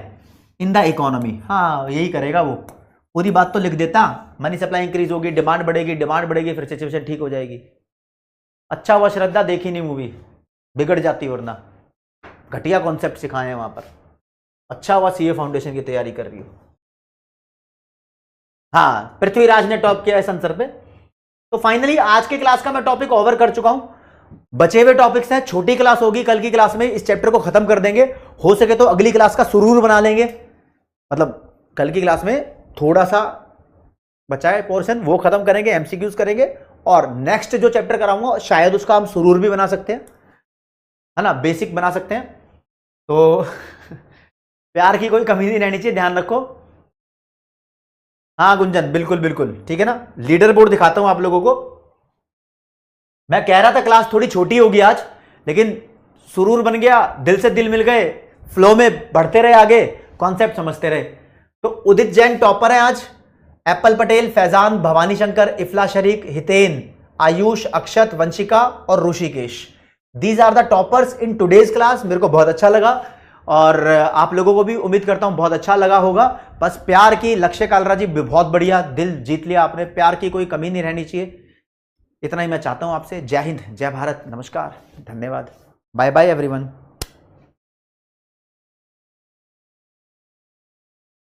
in the economy. हाँ, यही करेगा वो। पूरी बात तो लिख देता, मनी सप्लाई इंक्रीज होगी, डिमांड बढ़ेगी, डिमांड बढ़ेगी, फिर सिचुएशन ठीक हो जाएगी। अच्छा हुआ श्रद्धा देखी नहीं मूवी, बिगड़ जाती, वरना घटिया कॉन्सेप्ट सिखाए हैं वहां पर। अच्छा हुआ CA फाउंडेशन की तैयारी कर रही हो। हाँ, पृथ्वीराज ने टॉप किया है आंसर पे। तो फाइनली आज की क्लास का मैं टॉपिक ओवर कर चुका हूं। बचे हुए टॉपिक्स हैं, छोटी क्लास होगी कल की क्लास में, इस चैप्टर को खत्म कर देंगे। हो सके तो अगली क्लास का सुरूर बना लेंगे, मतलब कल की क्लास में थोड़ा सा बचा है पोर्शन, वो खत्म करेंगे, MCQs करेंगे, और नेक्स्ट जो चैप्टर कराऊंगा शायद उसका हम सुरूर भी बना सकते हैं, है ना, बेसिक बना सकते हैं। तो प्यार की कोई कमी नहीं रहनी चाहिए, ध्यान रखो। हाँ गुंजन, बिल्कुल बिल्कुल, ठीक है ना। लीडर बोर्ड दिखाता हूं आप लोगों को। मैं कह रहा था क्लास थोड़ी छोटी होगी आज, लेकिन सुरूर बन गया, दिल से दिल मिल गए, फ्लो में बढ़ते रहे आगे, कॉन्सेप्ट समझते रहे। तो उदित जैन टॉपर है आज, एप्पल पटेल, फैजान, भवानी शंकर, इफला शरीक, हितेन, आयुष, अक्षत, वंशिका और Rishikesh. These are the toppers in today's class. मेरे को बहुत अच्छा लगा, और आप लोगों को भी उम्मीद करता हूं बहुत अच्छा लगा होगा। बस प्यार की, लक्ष्य कालरा जी बहुत बढ़िया, दिल जीत लिया आपने, प्यार की कोई कमी नहीं रहनी चाहिए। इतना ही मैं चाहता हूं आपसे। जय हिंद, जय भारत, नमस्कार, धन्यवाद, बाय बाय एवरीवन।